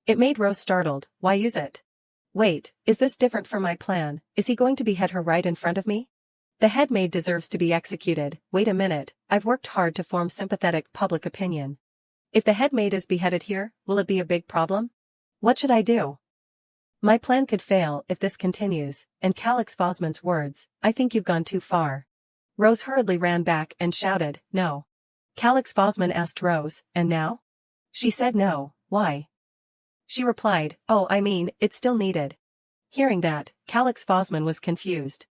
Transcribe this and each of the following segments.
It made Rose startled. Why use it? Wait, is this different from my plan? Is he going to behead her right in front of me? The head maid deserves to be executed. Wait a minute, I've worked hard to form sympathetic public opinion. If the head maid is beheaded here, will it be a big problem? What should I do? My plan could fail if this continues, and Calix Fosman's words, I think you've gone too far. Rose hurriedly ran back and shouted, no. Calix Fosman asked Rose, and now? She said no, why? She replied, oh, I mean, it's still needed. Hearing that, Calix Fosman was confused.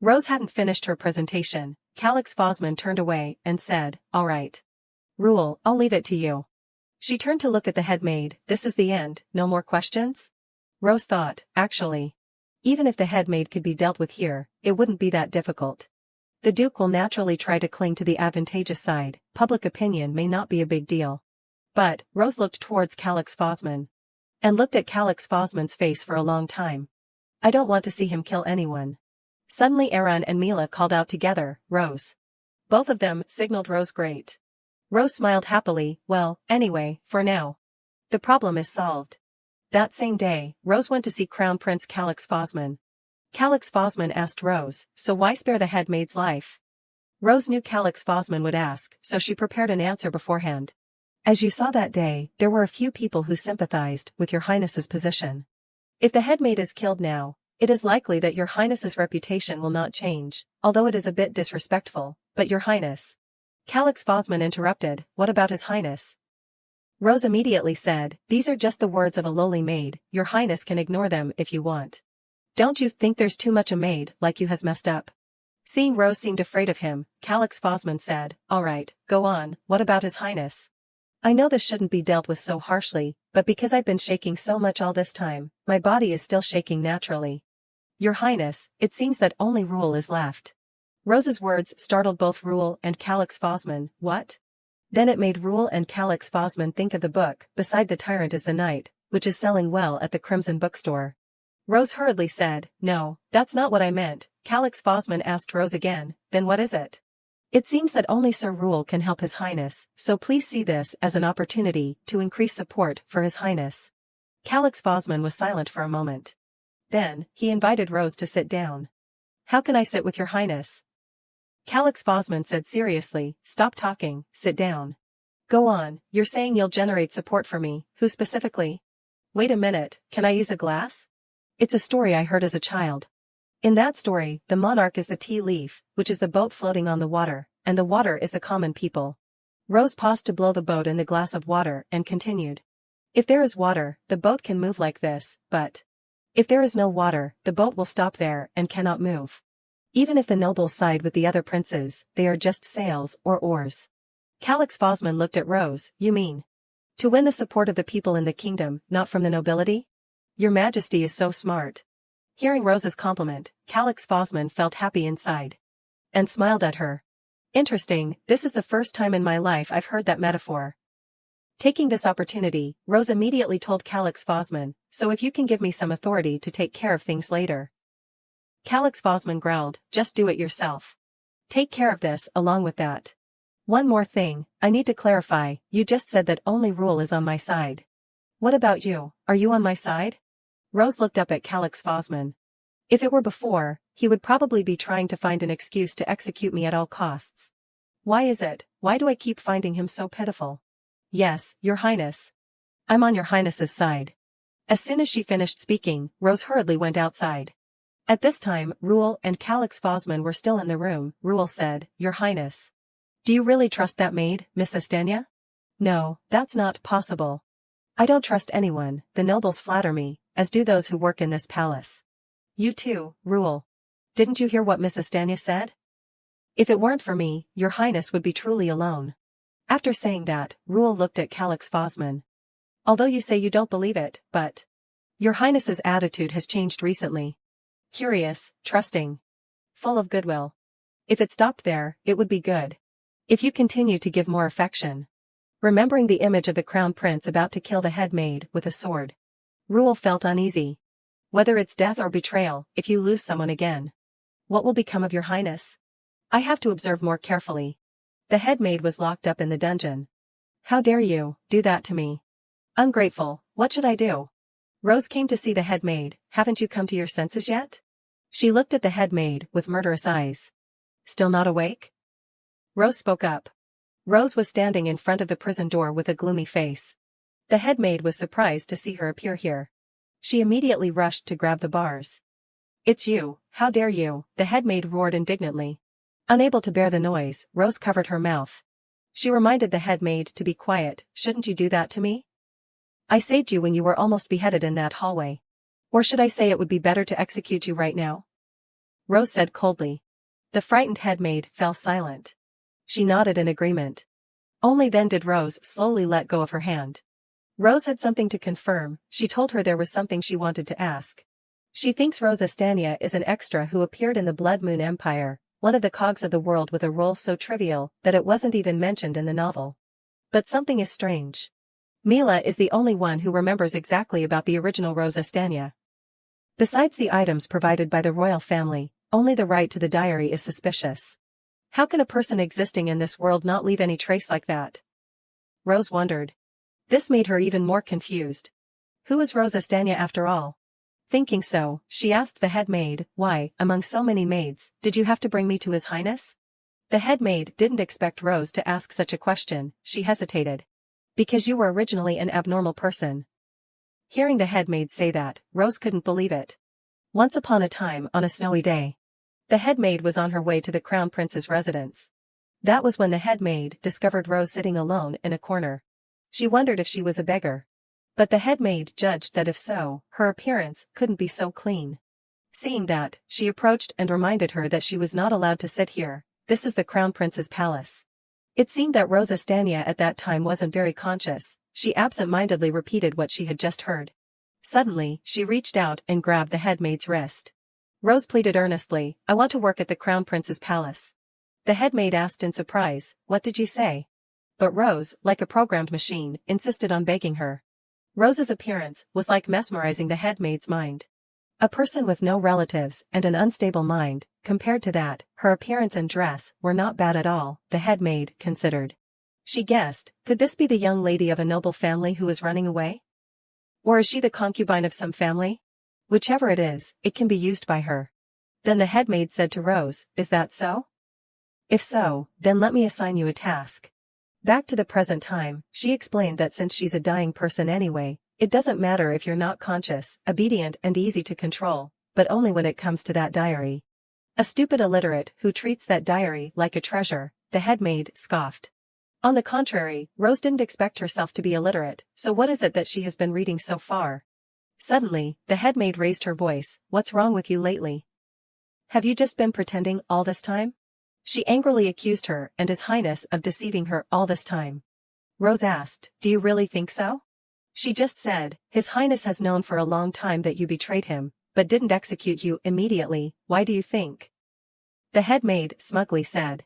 Rose hadn't finished her presentation. Calix Fosman turned away and said, all right. Rule, I'll leave it to you. She turned to look at the head maid. This is the end, no more questions? Rose thought, actually. Even if the head maid could be dealt with here, it wouldn't be that difficult. The Duke will naturally try to cling to the advantageous side. Public opinion may not be a big deal. But, Rose looked towards Calix Fosman. And looked at Calix Fosman's face for a long time. I don't want to see him kill anyone. Suddenly Aaron and Mila called out together, Rose. Both of them signaled Rose great. Rose smiled happily, well, anyway, for now. The problem is solved. That same day, Rose went to see Crown Prince Calix Fosman. Calix Fosman asked Rose, so why spare the head maid's life? Rose knew Calix Fosman would ask, so she prepared an answer beforehand. As you saw that day, there were a few people who sympathized with your highness's position. If the head maid is killed now, it is likely that your highness's reputation will not change, although it is a bit disrespectful, but your highness. Calix Fosman interrupted, what about his highness? Rose immediately said, these are just the words of a lowly maid, your highness can ignore them if you want. Don't you think there's too much a maid like you has messed up? Seeing Rose seemed afraid of him, Calix Fosman said, all right, go on, what about his highness? I know this shouldn't be dealt with so harshly, but because I've been shaking so much all this time, my body is still shaking naturally. Your highness, it seems that only Rule is left. Rose's words startled both Rule and Calix Fosman. What? Then it made Rule and Calix Fosman think of the book, Beside the Tyrant is the Knight, which is selling well at the Crimson Bookstore. Rose hurriedly said, no, that's not what I meant. Calix Fosman asked Rose again, then what is it? It seems that only Sir Rule can help his highness, so please see this as an opportunity to increase support for his highness. Calix Fosman was silent for a moment. Then, he invited Rose to sit down. How can I sit with your highness? Calix Fosman said seriously, stop talking, sit down. Go on, you're saying you'll generate support for me, who specifically? Wait a minute, can I use a glass? It's a story I heard as a child. In that story, the monarch is the tea leaf, which is the boat floating on the water, and the water is the common people. Rose paused to blow the boat in the glass of water and continued. If there is water, the boat can move like this, but if there is no water, the boat will stop there and cannot move. Even if the nobles side with the other princes, they are just sails or oars. Calix Fosman looked at Rose, you mean? To win the support of the people in the kingdom, not from the nobility? Your Majesty is so smart. Hearing Rose's compliment, Calix Fosman felt happy inside. And smiled at her. Interesting, this is the first time in my life I've heard that metaphor. Taking this opportunity, Rose immediately told Calix Fosman, so if you can give me some authority to take care of things later. Calix Fosman growled, just do it yourself. Take care of this along with that. One more thing, I need to clarify, you just said that only Rule is on my side. What about you, are you on my side? Rose looked up at Calix Fosman. If it were before, he would probably be trying to find an excuse to execute me at all costs. Why is it, why do I keep finding him so pitiful? Yes, your highness. I'm on your highness's side. As soon as she finished speaking, Rose hurriedly went outside. At this time, Rule and Calix Fosman were still in the room. Rule said, your highness. Do you really trust that maid, Miss Estania? No, that's not possible. I don't trust anyone, the nobles flatter me, as do those who work in this palace. You too, Rule. Didn't you hear what Miss Estania said? If it weren't for me, your highness would be truly alone. After saying that, Rule looked at Calix Fosman. Although you say you don't believe it, but your highness's attitude has changed recently. Curious, trusting, full of goodwill. If it stopped there, it would be good. If you continue to give more affection. Remembering the image of the crown prince about to kill the head maid with a sword, Rule felt uneasy. Whether it's death or betrayal, if you lose someone again. What will become of your highness? I have to observe more carefully. The head maid was locked up in the dungeon. How dare you do that to me? Ungrateful, what should I do? Rose came to see the head maid. Haven't you come to your senses yet? She looked at the head maid with murderous eyes. Still not awake? Rose spoke up. Rose was standing in front of the prison door with a gloomy face. The head maid was surprised to see her appear here. She immediately rushed to grab the bars. It's you, how dare you, the head maid roared indignantly. Unable to bear the noise, Rose covered her mouth. She reminded the head maid to be quiet. Shouldn't you do that to me? I saved you when you were almost beheaded in that hallway. Or should I say it would be better to execute you right now? Rose said coldly. The frightened head maid fell silent. She nodded in agreement. Only then did Rose slowly let go of her hand. Rose had something to confirm. She told her there was something she wanted to ask. She thinks Rose Astania is an extra who appeared in the Blood Moon Empire, one of the cogs of the world with a role so trivial that it wasn't even mentioned in the novel. But something is strange. Mila is the only one who remembers exactly about the original Rose Astania. Besides the items provided by the royal family, only the right to the diary is suspicious. How can a person existing in this world not leave any trace like that? Rose wondered. This made her even more confused. Who is Rose Astania after all? Thinking so, she asked the head maid, why, among so many maids, did you have to bring me to His Highness? The head maid didn't expect Rose to ask such a question. She hesitated. Because you were originally an abnormal person. Hearing the head maid say that, Rose couldn't believe it. Once upon a time on a snowy day, the head maid was on her way to the crown prince's residence. That was when the head maid discovered Rose sitting alone in a corner. She wondered if she was a beggar. But the head maid judged that if so, her appearance couldn't be so clean. Seeing that, she approached and reminded her that she was not allowed to sit here. This is the crown prince's palace. It seemed that Rose Astania at that time wasn't very conscious. She absent-mindedly repeated what she had just heard. Suddenly, she reached out and grabbed the head maid's wrist. Rose pleaded earnestly, I want to work at the crown prince's palace. The head maid asked in surprise, what did you say? But Rose, like a programmed machine, insisted on begging her. Rose's appearance was like mesmerizing the head maid's mind. A person with no relatives and an unstable mind, compared to that, her appearance and dress were not bad at all, the head maid considered. She guessed, could this be the young lady of a noble family who is running away? Or is she the concubine of some family? Whichever it is, it can be used by her. Then the head maid said to Rose, is that so? If so, then let me assign you a task. Back to the present time, she explained that since she's a dying person anyway, it doesn't matter if you're not conscious, obedient and easy to control, but only when it comes to that diary. A stupid illiterate who treats that diary like a treasure, the head maid scoffed. On the contrary, Rose didn't expect herself to be illiterate, so what is it that she has been reading so far? Suddenly, the head maid raised her voice, what's wrong with you lately? Have you just been pretending all this time? She angrily accused her and His Highness of deceiving her all this time. Rose asked, do you really think so? She just said, His Highness has known for a long time that you betrayed him, but didn't execute you immediately, why do you think? The head maid smugly said.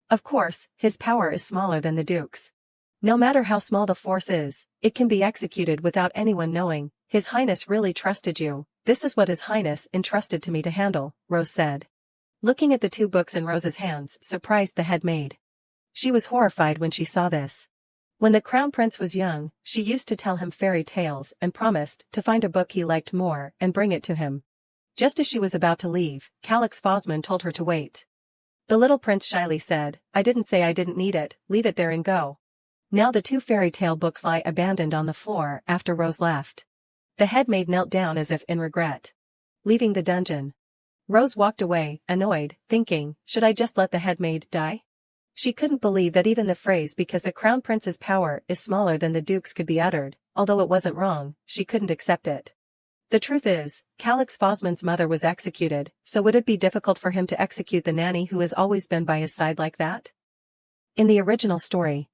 Of course, his power is smaller than the Duke's. No matter how small the force is, it can be executed without anyone knowing. His Highness really trusted you. This is what His Highness entrusted to me to handle, Rose said. Looking at the two books in Rose's hands surprised the head maid. She was horrified when she saw this. When the crown prince was young, she used to tell him fairy tales and promised to find a book he liked more and bring it to him. Just as she was about to leave, Calix Fosman told her to wait. The little prince shyly said, I didn't say I didn't need it, leave it there and go. Now the two fairy tale books lie abandoned on the floor after Rose left. The head maid knelt down as if in regret. Leaving the dungeon, Rose walked away, annoyed, thinking, should I just let the head maid die? She couldn't believe that even the phrase because the crown prince's power is smaller than the Duke's could be uttered, although it wasn't wrong, she couldn't accept it. The truth is, Calix Fosman's mother was executed, so would it be difficult for him to execute the nanny who has always been by his side like that? In the original story,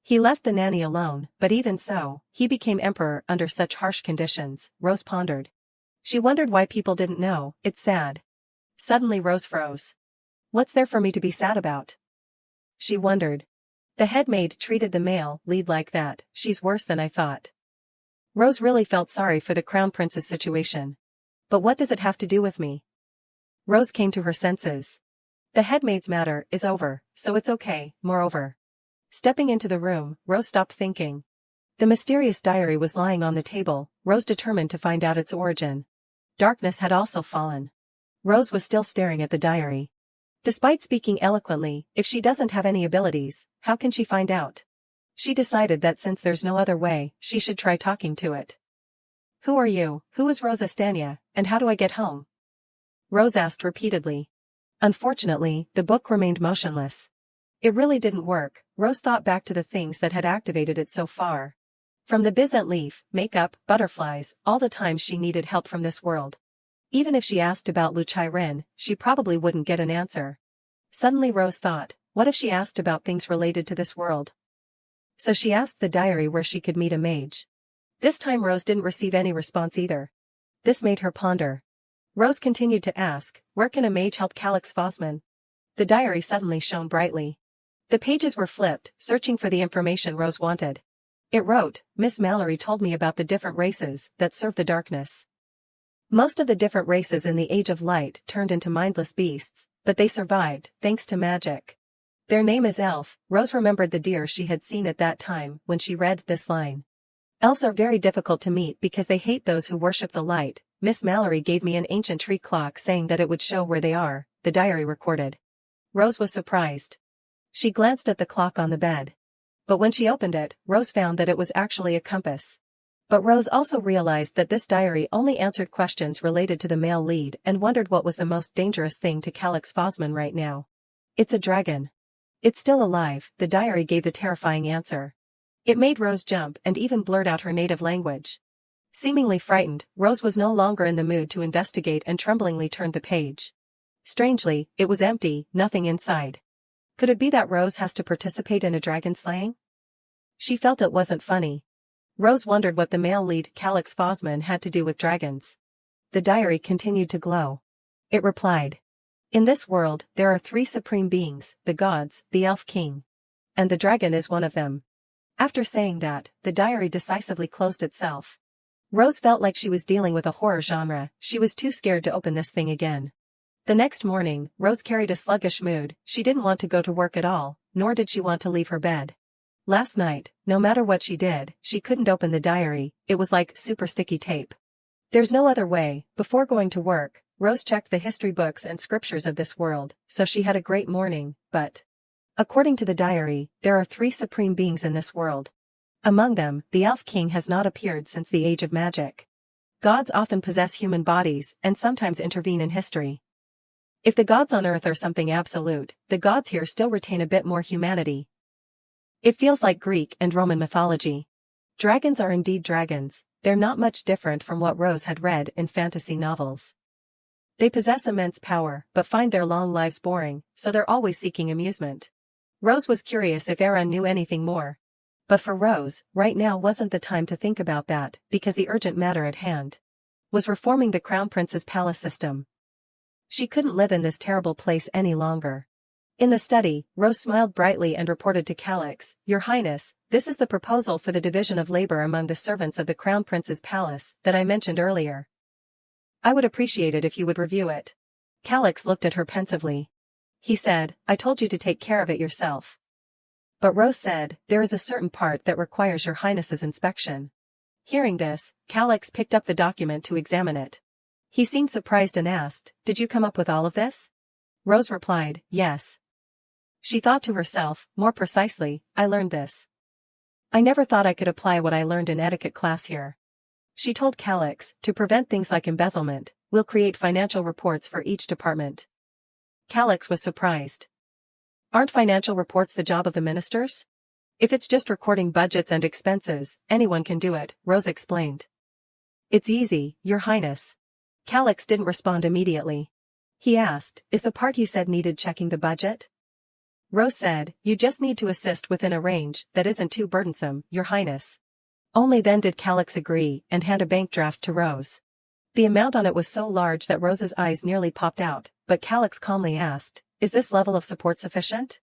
he left the nanny alone, but even so, he became emperor under such harsh conditions, Rose pondered. She wondered why people didn't know, it's sad. Suddenly Rose froze. What's there for me to be sad about? She wondered. The head maid treated the male lead like that, she's worse than I thought. Rose really felt sorry for the crown prince's situation. But what does it have to do with me? Rose came to her senses. The head maid's matter is over, so it's okay, moreover. Stepping into the room, Rose stopped thinking. The mysterious diary was lying on the table, Rose determined to find out its origin. Darkness had also fallen. Rose was still staring at the diary. Despite speaking eloquently, if she doesn't have any abilities, how can she find out? She decided that since there's no other way, she should try talking to it. Who are you? Who is Rose Estania, and how do I get home? Rose asked repeatedly. Unfortunately, the book remained motionless. It really didn't work. Rose thought back to the things that had activated it so far. From the Bizant leaf, makeup, butterflies, all the times she needed help from this world. Even if she asked about TYRANT'S, she probably wouldn't get an answer. Suddenly Rose thought, what if she asked about things related to this world? So she asked the diary where she could meet a mage. This time Rose didn't receive any response either. This made her ponder. Rose continued to ask, where can a mage help Calix Fosman? The diary suddenly shone brightly. The pages were flipped, searching for the information Rose wanted. It wrote, Miss Mallory told me about the different races that serve the darkness. Most of the different races in the Age of Light turned into mindless beasts, but they survived, thanks to magic. Their name is Elf. Rose remembered the deer she had seen at that time when she read this line. Elves are very difficult to meet because they hate those who worship the light. Miss Mallory gave me an ancient tree clock saying that it would show where they are, the diary recorded. Rose was surprised. She glanced at the clock on the bed. But when she opened it, Rose found that it was actually a compass. But Rose also realized that this diary only answered questions related to the male lead and wondered what was the most dangerous thing to Calix Fosman right now. It's a dragon. It's still alive, the diary gave the terrifying answer. It made Rose jump and even blurt out her native language. Seemingly frightened, Rose was no longer in the mood to investigate and tremblingly turned the page. Strangely, it was empty, nothing inside. Could it be that Rose has to participate in a dragon slaying? She felt it wasn't funny. Rose wondered what the male lead Calix Fosman had to do with dragons. The diary continued to glow. It replied. In this world, there are 3 supreme beings, the gods, the elf king. And the dragon is one of them. After saying that, the diary decisively closed itself. Rose felt like she was dealing with a horror genre. She was too scared to open this thing again. The next morning, Rose carried a sluggish mood. She didn't want to go to work at all, nor did she want to leave her bed. Last night, no matter what she did, she couldn't open the diary. It was like super sticky tape. There's no other way. Before going to work, Rose checked the history books and scriptures of this world, so she had a great morning, but according to the diary, there are 3 supreme beings in this world. Among them, the Elf King has not appeared since the Age of Magic. Gods often possess human bodies and sometimes intervene in history. If the gods on Earth are something absolute, the gods here still retain a bit more humanity. It feels like Greek and Roman mythology. Dragons are indeed dragons. They're not much different from what Rose had read in fantasy novels. They possess immense power, but find their long lives boring, so they're always seeking amusement. Rose was curious if Aaron knew anything more. But for Rose, right now wasn't the time to think about that, because the urgent matter at hand was reforming the Crown Prince's palace system. She couldn't live in this terrible place any longer. In the study, Rose smiled brightly and reported to Calix, Your Highness, this is the proposal for the division of labor among the servants of the Crown Prince's palace that I mentioned earlier. I would appreciate it if you would review it. Calix looked at her pensively. He said, I told you to take care of it yourself. But Rose said, there is a certain part that requires your highness's inspection. Hearing this, Calix picked up the document to examine it. He seemed surprised and asked, Did you come up with all of this? Rose replied, Yes. She thought to herself, more precisely, I learned this. I never thought I could apply what I learned in etiquette class here. She told Calix, to prevent things like embezzlement, we'll create financial reports for each department. Calix was surprised. Aren't financial reports the job of the ministers? If it's just recording budgets and expenses, anyone can do it, Rose explained. It's easy, Your Highness. Calix didn't respond immediately. He asked, Is the part you said needed checking the budget? Rose said, You just need to assist within a range that isn't too burdensome, Your Highness. Only then did Calix agree and hand a bank draft to Rose. The amount on it was so large that Rose's eyes nearly popped out, but Calix calmly asked, Is this level of support sufficient?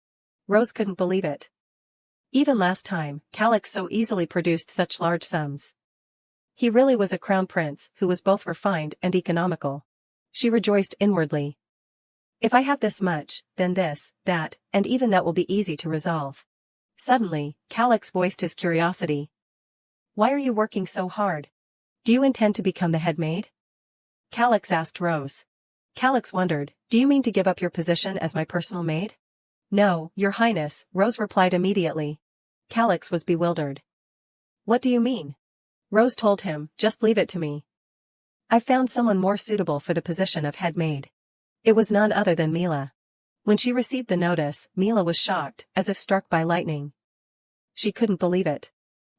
Rose couldn't believe it. Even last time, Calix so easily produced such large sums. He really was a crown prince who was both refined and economical. She rejoiced inwardly. If I have this much, then this, that, and even that will be easy to resolve. Suddenly, Calix voiced his curiosity. Why are you working so hard? Do you intend to become the head maid? Calix asked Rose. Calix wondered, do you mean to give up your position as my personal maid? No, Your Highness, Rose replied immediately. Calix was bewildered. What do you mean? Rose told him, just leave it to me. I've found someone more suitable for the position of head maid. It was none other than Mila. When she received the notice, Mila was shocked, as if struck by lightning. She couldn't believe it.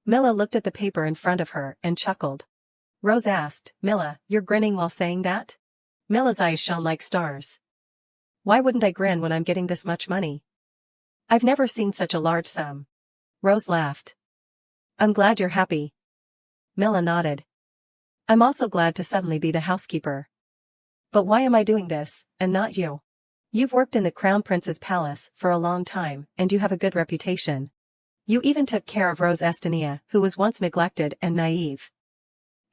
Mila looked at the paper in front of her and chuckled. Rose asked, Mila, you're grinning while saying that? Mila's eyes shone like stars. Why wouldn't I grin when I'm getting this much money? I've never seen such a large sum. Rose laughed. I'm glad you're happy. Mila nodded. I'm also glad to suddenly be the housekeeper. But why am I doing this, and not you? You've worked in the Crown Prince's palace for a long time, and you have a good reputation. You even took care of Rose Estonia, who was once neglected and naive.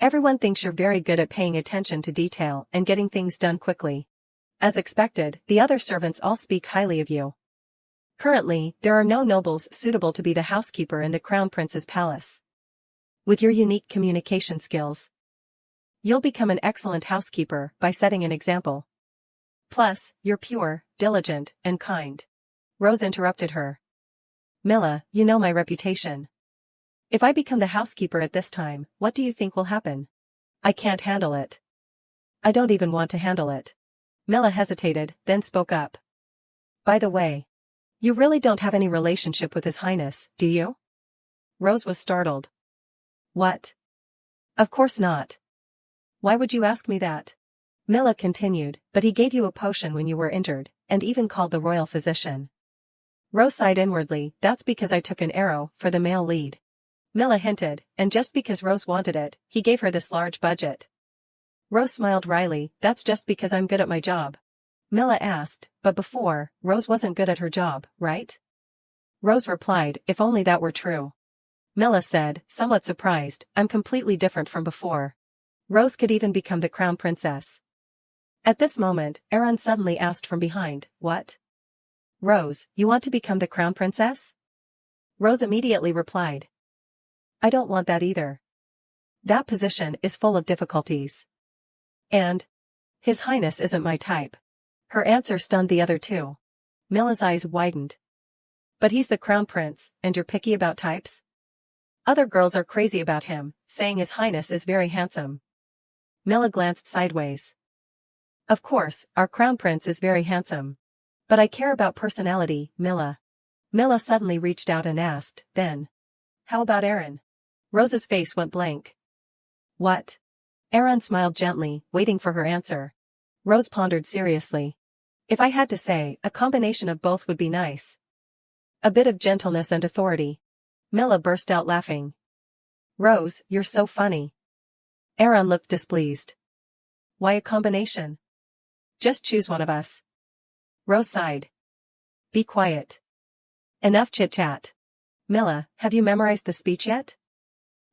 Everyone thinks you're very good at paying attention to detail and getting things done quickly. As expected, the other servants all speak highly of you. Currently, there are no nobles suitable to be the housekeeper in the Crown Prince's palace. With your unique communication skills, you'll become an excellent housekeeper by setting an example. Plus, you're pure, diligent, and kind. Rose interrupted her. Mila, you know my reputation. If I become the housekeeper at this time, what do you think will happen? I can't handle it. I don't even want to handle it. Mila hesitated, then spoke up. By the way, you really don't have any relationship with His Highness, do you? Rose was startled. What? Of course not. Why would you ask me that? Mila continued, but he gave you a potion when you were injured, and even called the royal physician. Rose sighed inwardly, that's because I took an arrow for the male lead. Mila hinted, and just because Rose wanted it, he gave her this large budget. Rose smiled wryly, that's just because I'm good at my job. Mila asked, but before, Rose wasn't good at her job, right? Rose replied, if only that were true. Mila said, somewhat surprised, I'm completely different from before. Rose could even become the crown princess. At this moment, Aaron suddenly asked from behind, what? Rose, you want to become the crown princess? Rose immediately replied. I don't want that either. That position is full of difficulties. And His Highness isn't my type. Her answer stunned the other two. Mila's eyes widened. But he's the crown prince, and you're picky about types? Other girls are crazy about him, saying His Highness is very handsome. Mila glanced sideways. Of course, our crown prince is very handsome. But I care about personality, Mila. Mila suddenly reached out and asked, then. How about Aaron? Rose's face went blank. What? Aaron smiled gently, waiting for her answer. Rose pondered seriously. If I had to say, a combination of both would be nice. A bit of gentleness and authority. Mila burst out laughing. Rose, you're so funny. Aaron looked displeased. Why a combination? Just choose one of us. Rose sighed. Be quiet. Enough chit-chat. Mila, have you memorized the speech yet?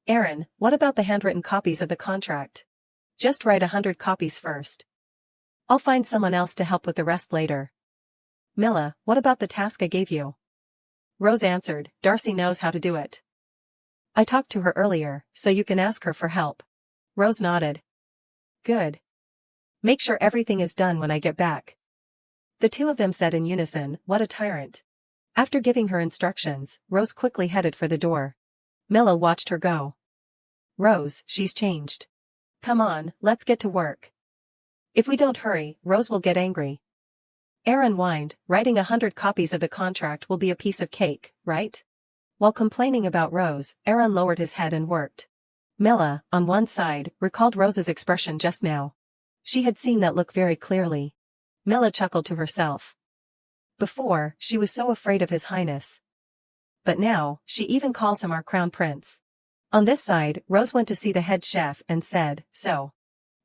Aaron, what about the handwritten copies of the contract? Just write 100 copies first. I'll find someone else to help with the rest later. Mila, what about the task I gave you? Rose answered, Darcy knows how to do it. I talked to her earlier, so you can ask her for help. Rose nodded. Good. Make sure everything is done when I get back. The two of them said in unison, what a tyrant. After giving her instructions, Rose quickly headed for the door. Mila watched her go. Rose, she's changed. Come on, let's get to work. If we don't hurry, Rose will get angry. Aaron whined, writing 100 copies of the contract will be a piece of cake, right? While complaining about Rose, Aaron lowered his head and worked. Mila, on one side, recalled Rose's expression just now. She had seen that look very clearly. Mila chuckled to herself. Before, she was so afraid of His Highness. But now, she even calls him our crown prince. On this side, Rose went to see the head chef and said, so.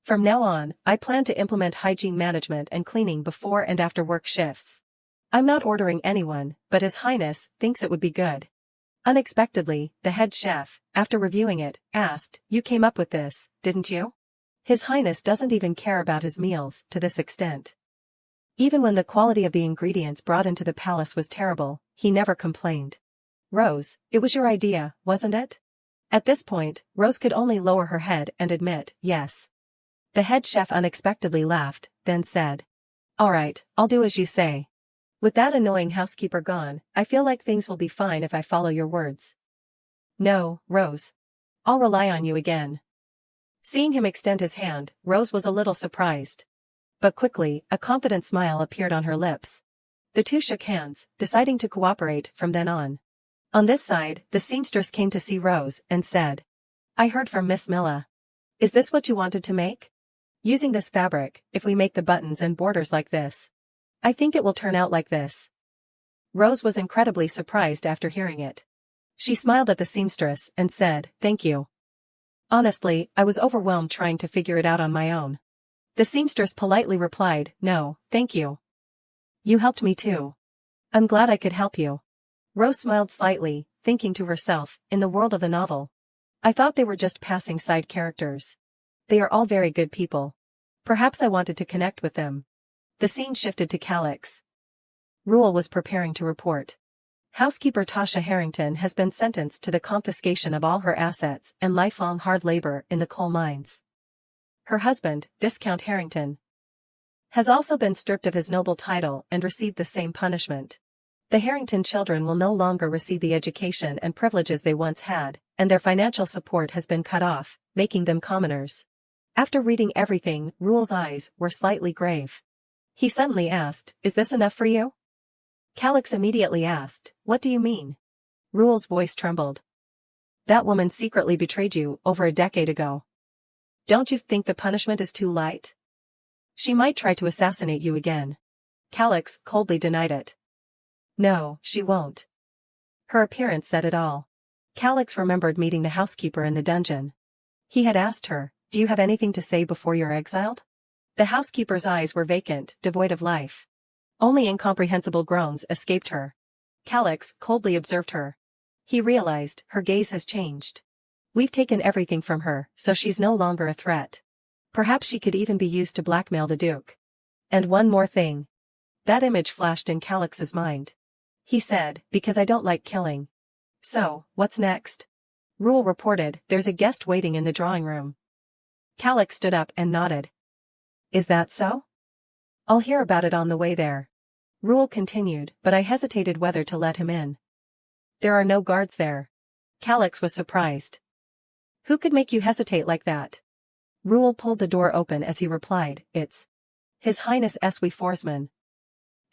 From now on, I plan to implement hygiene management and cleaning before and after work shifts. I'm not ordering anyone, but His Highness thinks it would be good. Unexpectedly, the head chef, after reviewing it, asked, you came up with this, didn't you? His Highness doesn't even care about his meals to this extent. Even when the quality of the ingredients brought into the palace was terrible, he never complained. Rose, it was your idea, wasn't it? At this point, Rose could only lower her head and admit, yes. The head chef unexpectedly laughed, then said, "All right, I'll do as you say. With that annoying housekeeper gone, I feel like things will be fine if I follow your words." "No, Rose. I'll rely on you again." Seeing him extend his hand, Rose was a little surprised. But quickly, a confident smile appeared on her lips. The two shook hands, deciding to cooperate from then on. On this side, the seamstress came to see Rose and said, "I heard from Miss Milla. Is this what you wanted to make? Using this fabric, if we make the buttons and borders like this, I think it will turn out like this." Rose was incredibly surprised after hearing it. She smiled at the seamstress and said, "Thank you. Honestly, I was overwhelmed trying to figure it out on my own." The seamstress politely replied, "No, thank you. You helped me too. I'm glad I could help you." Rose smiled slightly, thinking to herself, in the world of the novel, I thought they were just passing side characters. They are all very good people. Perhaps I wanted to connect with them. The scene shifted to Calix. Rule was preparing to report. Housekeeper Tasha Harrington has been sentenced to the confiscation of all her assets and lifelong hard labor in the coal mines. Her husband, Viscount Harrington, has also been stripped of his noble title and received the same punishment. The Harrington children will no longer receive the education and privileges they once had, and their financial support has been cut off, making them commoners. After reading everything, Rule's eyes were slightly grave. He suddenly asked, "Is this enough for you?" Calix immediately asked, "What do you mean?" Rule's voice trembled. "That woman secretly betrayed you over a decade ago. Don't you think the punishment is too light? She might try to assassinate you again." Calix coldly denied it. "No, she won't." Her appearance said it all. Calix remembered meeting the housekeeper in the dungeon. He had asked her, "Do you have anything to say before you're exiled?" The housekeeper's eyes were vacant, devoid of life. Only incomprehensible groans escaped her. Calix coldly observed her. He realized, her gaze has changed. We've taken everything from her, so she's no longer a threat. Perhaps she could even be used to blackmail the Duke. And one more thing. That image flashed in Calix's mind. He said, "Because I don't like killing." "So, what's next?" Rule reported, "There's a guest waiting in the drawing room." Calix stood up and nodded. "Is that so?" "I'll hear about it on the way there." Rule continued, "But I hesitated whether to let him in." "There are no guards there." Calix was surprised. "Who could make you hesitate like that?" Rule pulled the door open as he replied, "It's His Highness Eswi Forsman."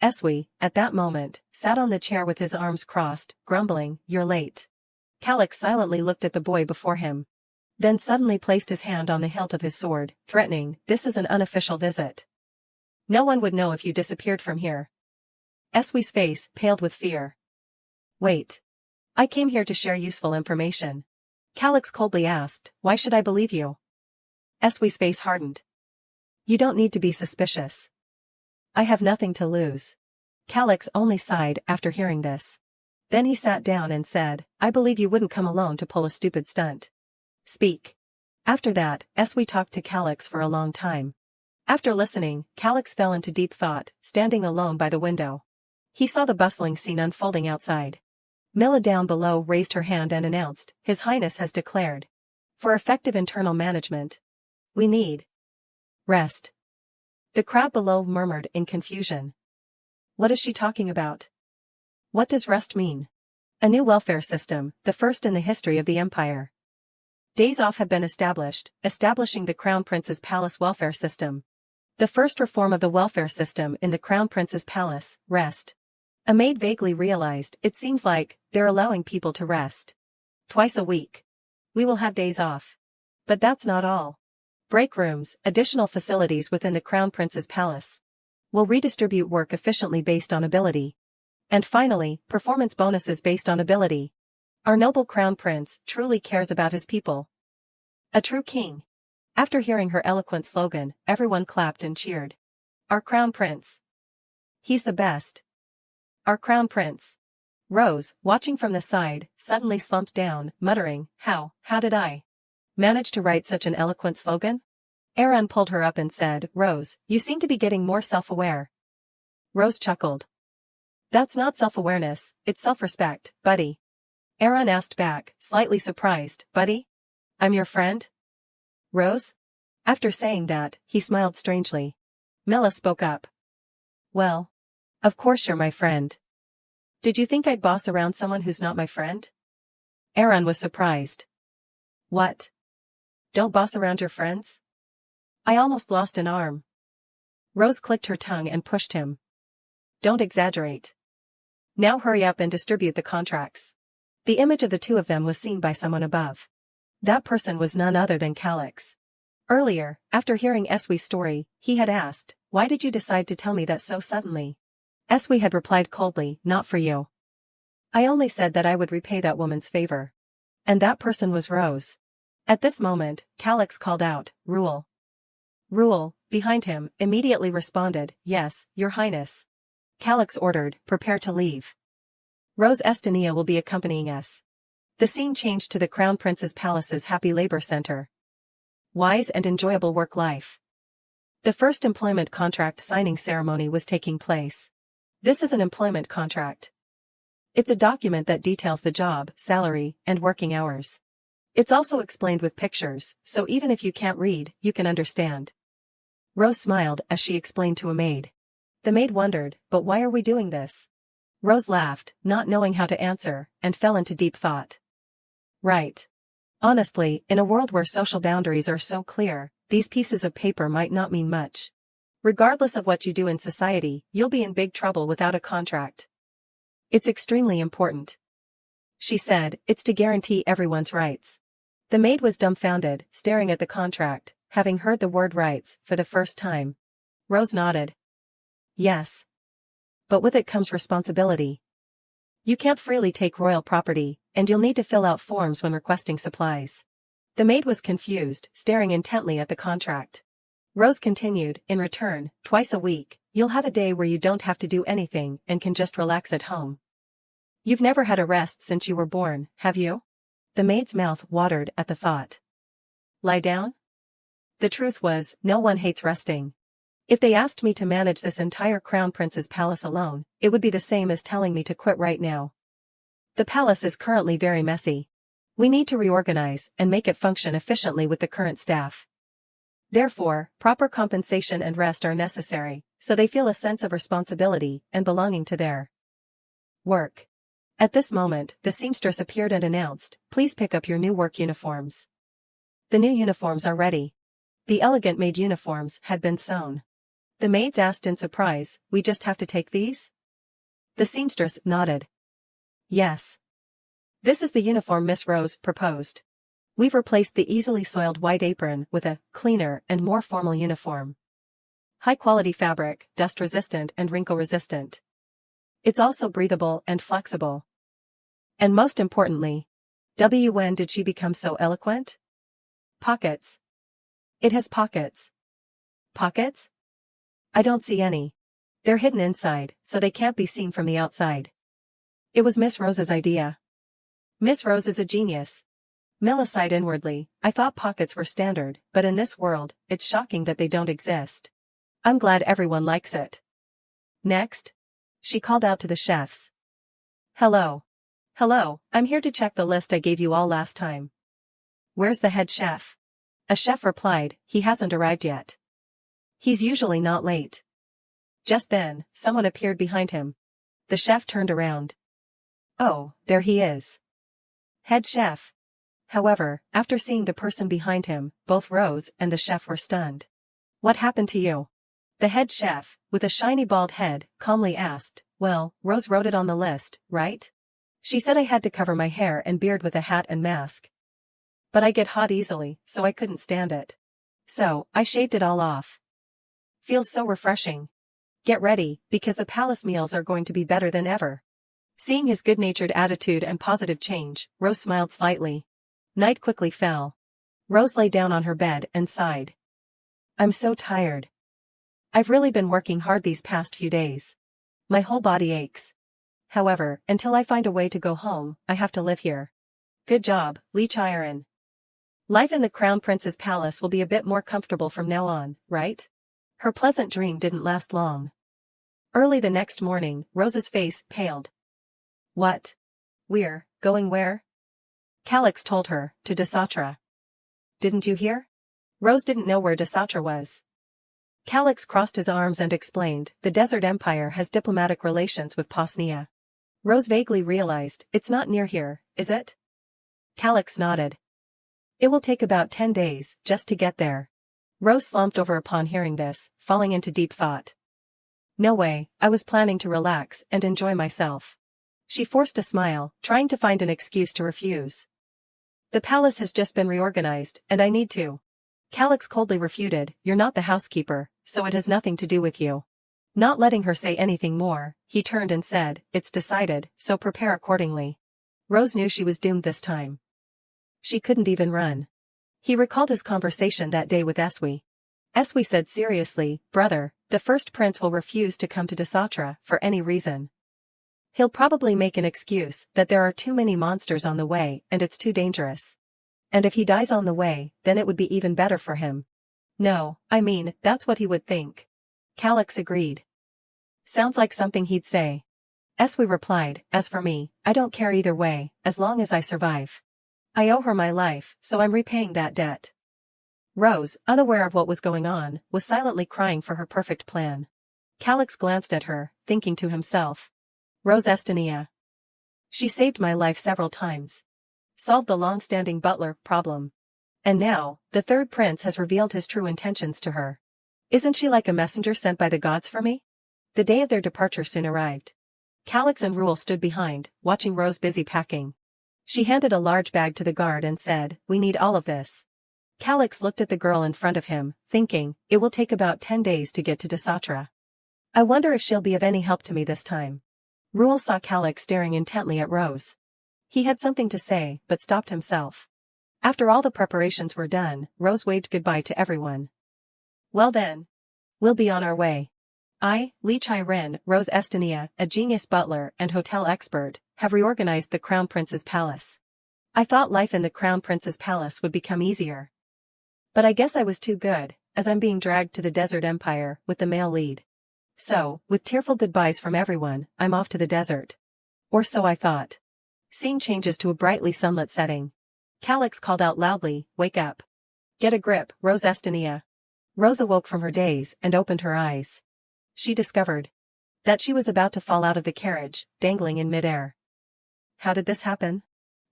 Eswi, at that moment, sat on the chair with his arms crossed, grumbling, "You're late." Calix silently looked at the boy before him. Then suddenly placed his hand on the hilt of his sword, threatening, "This is an unofficial visit. No one would know if you disappeared from here." Eswi's face paled with fear. "Wait. I came here to share useful information." Calix coldly asked, "Why should I believe you?" Eswi's face hardened. "You don't need to be suspicious. I have nothing to lose." Calix only sighed after hearing this. Then he sat down and said, "I believe you wouldn't come alone to pull a stupid stunt. Speak." After that, Eswi talked to Calix for a long time. After listening, Calix fell into deep thought, standing alone by the window. He saw the bustling scene unfolding outside. Milla down below raised her hand and announced, "His Highness has declared. For effective internal management, we need rest." The crowd below murmured in confusion. What is she talking about? What does rest mean? A new welfare system, the first in the history of the empire. Days off have been established, establishing the Crown Prince's Palace welfare system. The first reform of the welfare system in the Crown Prince's Palace, rest. A maid vaguely realized, it seems like, they're allowing people to rest. Twice a week. We will have days off. But that's not all. Break rooms, additional facilities within the Crown Prince's Palace. Will redistribute work efficiently based on ability. And finally, performance bonuses based on ability. Our noble Crown Prince truly cares about his people. A true king. After hearing her eloquent slogan, everyone clapped and cheered. Our Crown Prince. He's the best. Our Crown Prince. Rose, watching from the side, suddenly slumped down, muttering, How did I manage to write such an eloquent slogan?" Aaron pulled her up and said, "Rose, you seem to be getting more self-aware." Rose chuckled. "That's not self-awareness, it's self-respect, buddy. Aaron asked back, slightly surprised. Buddy? I'm your friend? Rose? After saying that, he smiled strangely. Mila spoke up. Well, of course you're my friend. Did you think I'd boss around someone who's not my friend? Aaron was surprised. What? Don't boss around your friends? I almost lost an arm. Rose clicked her tongue and pushed him. Don't exaggerate. Now hurry up and distribute the contracts. The image of the two of them was seen by someone above. That person was none other than Calix. Earlier, after hearing Eswe's story, he had asked, why did you decide to tell me that so suddenly? Eswe had replied coldly, not for you. I only said that I would repay that woman's favor. And that person was Rose. At this moment, Calix called out, Rule. Rule, behind him, immediately responded, yes, your highness. Calix ordered, prepare to leave. Rose Estania will be accompanying us. The scene changed to the Crown Prince's Palace's Happy Labor Center. Wise and enjoyable work life. The first employment contract signing ceremony was taking place. This is an employment contract. It's a document that details the job, salary, and working hours. It's also explained with pictures, so even if you can't read, you can understand. Rose smiled as she explained to a maid. The maid wondered, but why are we doing this? Rose laughed, not knowing how to answer, and fell into deep thought. Right. Honestly, in a world where social boundaries are so clear, these pieces of paper might not mean much. Regardless of what you do in society, you'll be in big trouble without a contract. It's extremely important. She said, it's to guarantee everyone's rights. The maid was dumbfounded, staring at the contract, having heard the word rights for the first time. Rose nodded. Yes. But with it comes responsibility. You can't freely take royal property, and you'll need to fill out forms when requesting supplies. The maid was confused, staring intently at the contract. Rose continued, in return, twice a week, you'll have a day where you don't have to do anything and can just relax at home. You've never had a rest since you were born, have you? The maid's mouth watered at the thought. Lie down? The truth was, no one hates resting. If they asked me to manage this entire Crown Prince's palace alone, it would be the same as telling me to quit right now. The palace is currently very messy. We need to reorganize and make it function efficiently with the current staff. Therefore, proper compensation and rest are necessary, so they feel a sense of responsibility and belonging to their work. At this moment, the seamstress appeared and announced, please pick up your new work uniforms. The new uniforms are ready. The elegant maid uniforms had been sewn. The maids asked in surprise, we just have to take these? The seamstress nodded. Yes. This is the uniform Miss Rose proposed. We've replaced the easily soiled white apron with a cleaner and more formal uniform. High-quality fabric, dust-resistant and wrinkle-resistant. It's also breathable and flexible. And most importantly, when did she become so eloquent? Pockets. It has pockets. Pockets? I don't see any. They're hidden inside, so they can't be seen from the outside. It was Miss Rose's idea. Miss Rose is a genius. Mila sighed inwardly, I thought pockets were standard, but in this world, it's shocking that they don't exist. I'm glad everyone likes it. Next. She called out to the chefs. Hello. Hello, I'm here to check the list I gave you all last time. Where's the head chef? A chef replied, he hasn't arrived yet. He's usually not late. Just then, someone appeared behind him. The chef turned around. Oh, there he is. Head chef. However, after seeing the person behind him, both Rose and the chef were stunned. What happened to you? The head chef, with a shiny bald head, calmly asked, well, Rose wrote it on the list, right? She said I had to cover my hair and beard with a hat and mask. But I get hot easily, so I couldn't stand it. So, I shaved it all off. Feels so refreshing. Get ready, because the palace meals are going to be better than ever. Seeing his good-natured attitude and positive change, Rose smiled slightly. Night quickly fell. Rose lay down on her bed and sighed. I'm so tired. I've really been working hard these past few days. My whole body aches. However, until I find a way to go home, I have to live here. Good job, TYRANT. Life in the Crown Prince's palace will be a bit more comfortable from now on, right? Her pleasant dream didn't last long. Early the next morning, Rose's face paled. What? We're Going where? Calix told her, to Desatra. Didn't you hear? Rose didn't know where Desatra was. Calix crossed his arms and explained, the Desert Empire has diplomatic relations with Bosnia. Rose vaguely realized, it's not near here, is it? Calix nodded. It will take about 10 days, just to get there. Rose slumped over upon hearing this, falling into deep thought. No way, I was planning to relax and enjoy myself. She forced a smile, trying to find an excuse to refuse. The palace has just been reorganized, and I need to. Calix coldly refuted, you're not the housekeeper, so it has nothing to do with you. Not letting her say anything more, he turned and said, it's decided, so prepare accordingly. Rose knew she was doomed this time. She couldn't even run. He recalled his conversation that day with Eswi. Eswi said seriously, brother, the first prince will refuse to come to Desatra for any reason. He'll probably make an excuse that there are too many monsters on the way and it's too dangerous. And if he dies on the way, then it would be even better for him. No, I mean, that's what he would think. Calix agreed. Sounds like something he'd say. Eswi replied, as for me, I don't care either way, as long as I survive. I owe her my life, so I'm repaying that debt. Rose, unaware of what was going on, was silently crying for her perfect plan. Calix glanced at her, thinking to himself. Rose Estonia. She saved my life several times. Solved the long-standing butler problem. And now, the third prince has revealed his true intentions to her. Isn't she like a messenger sent by the gods for me? The day of their departure soon arrived. Calix and Rule stood behind, watching Rose busy packing. She handed a large bag to the guard and said, we need all of this. Calix looked at the girl in front of him, thinking, it will take about 10 days to get to Desatra. I wonder if she'll be of any help to me this time. Rule saw Calix staring intently at Rose. He had something to say, but stopped himself. After all the preparations were done, Rose waved goodbye to everyone. Well then. We'll be on our way. I, Li Chai-ren, Rose Estonia, a genius butler and hotel expert, have reorganized the Crown Prince's palace. I thought life in the Crown Prince's palace would become easier. But I guess I was too good, as I'm being dragged to the Desert Empire with the male lead. So, with tearful goodbyes from everyone, I'm off to the desert. Or so I thought. Scene changes to a brightly sunlit setting. Calix called out loudly, wake up. Get a grip, Rose Estonia. Rose awoke from her daze and opened her eyes. She discovered that she was about to fall out of the carriage, dangling in midair. How did this happen?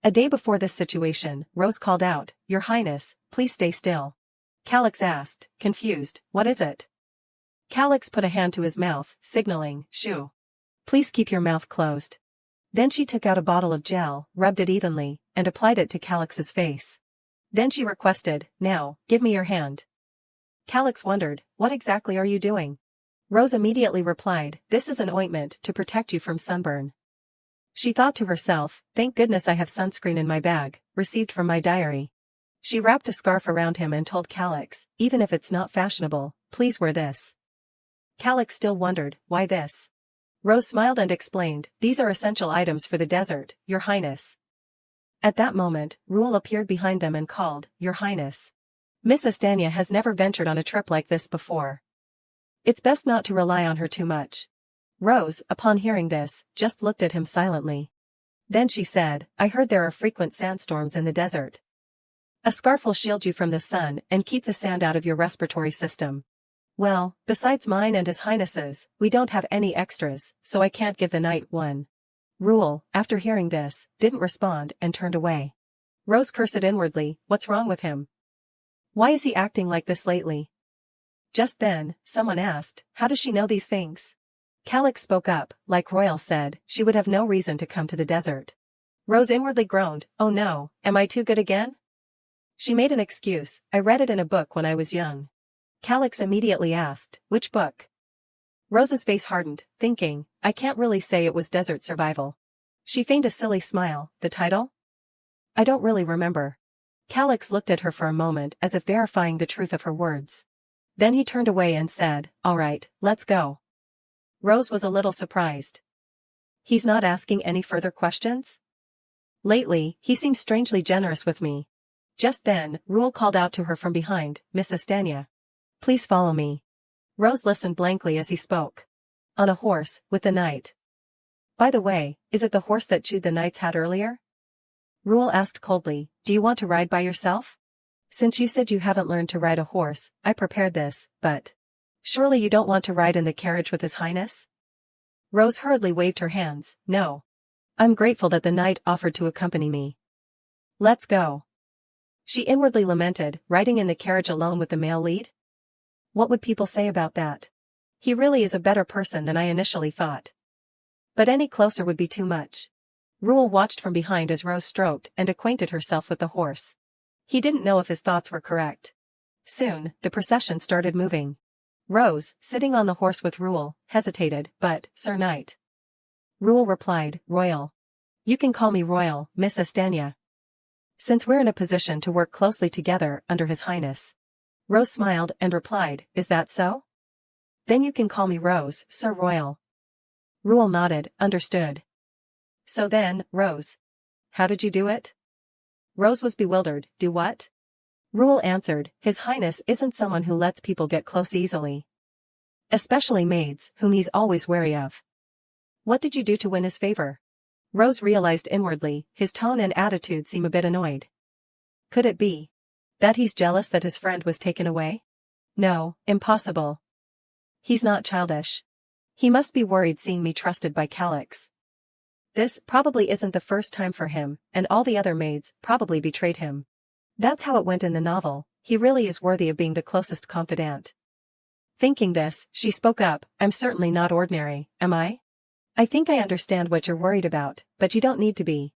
A day before this situation, Rose called out, Your Highness, please stay still. Calix asked, confused, what is it? Calix put a hand to his mouth, signaling, shoo. Please keep your mouth closed. Then she took out a bottle of gel, rubbed it evenly, and applied it to Calix's face. Then she requested, now, give me your hand. Calix wondered, what exactly are you doing? Rose immediately replied, this is an ointment to protect you from sunburn. She thought to herself, thank goodness I have sunscreen in my bag, received from my diary. She wrapped a scarf around him and told Calix, even if it's not fashionable, please wear this. Calix still wondered, why this? Rose smiled and explained, these are essential items for the desert, Your Highness. At that moment, Rule appeared behind them and called, Your Highness. Miss Estania has never ventured on a trip like this before. It's best not to rely on her too much. Rose, upon hearing this, just looked at him silently. Then she said, I heard there are frequent sandstorms in the desert. A scarf will shield you from the sun and keep the sand out of your respiratory system. Well, besides mine and His Highness's, we don't have any extras, so I can't give the knight one. Rule, after hearing this, didn't respond and turned away. Rose cursed inwardly, what's wrong with him? Why is he acting like this lately? Just then, someone asked, how does she know these things? Calix spoke up, like Royal said, she would have no reason to come to the desert. Rose inwardly groaned, oh no, am I too good again? She made an excuse, I read it in a book when I was young. Calix immediately asked, which book? Rose's face hardened, thinking, I can't really say it was Desert Survival. She feigned a silly smile, the title? I don't really remember. Calix looked at her for a moment as if verifying the truth of her words. Then he turned away and said, all right, let's go. Rose was a little surprised. He's not asking any further questions? Lately, he seems strangely generous with me. Just then, Rule called out to her from behind, Miss Estania. Please follow me. Rose listened blankly as he spoke. On a horse, with the knight. By the way, is it the horse that chewed the knight's hat earlier? Rule asked coldly, do you want to ride by yourself? Since you said you haven't learned to ride a horse, I prepared this, but surely you don't want to ride in the carriage with His Highness? Rose hurriedly waved her hands, no. I'm grateful that the knight offered to accompany me. Let's go. She inwardly lamented, riding in the carriage alone with the male lead? What would people say about that? He really is a better person than I initially thought. But any closer would be too much. Rule watched from behind as Rose stroked and acquainted herself with the horse. He didn't know if his thoughts were correct. Soon, the procession started moving. Rose, sitting on the horse with Rule, hesitated, but, Sir Knight. Rule replied, Royal. You can call me Royal, Miss Estania. Since we're in a position to work closely together under His Highness. Rose smiled and replied, is that so? Then you can call me Rose, Sir Royal. Rule nodded, understood. So then, Rose. How did you do it? Rose was bewildered, do what? Rule answered, His Highness isn't someone who lets people get close easily. Especially maids, whom he's always wary of. What did you do to win his favor? Rose realized inwardly, his tone and attitude seem a bit annoyed. Could it be that he's jealous that his friend was taken away? No, impossible. He's not childish. He must be worried seeing me trusted by Calix. This probably isn't the first time for him, and all the other maids probably betrayed him. That's how it went in the novel, he really is worthy of being the closest confidant. Thinking this, she spoke up, I'm certainly not ordinary, am I? I think I understand what you're worried about, but you don't need to be.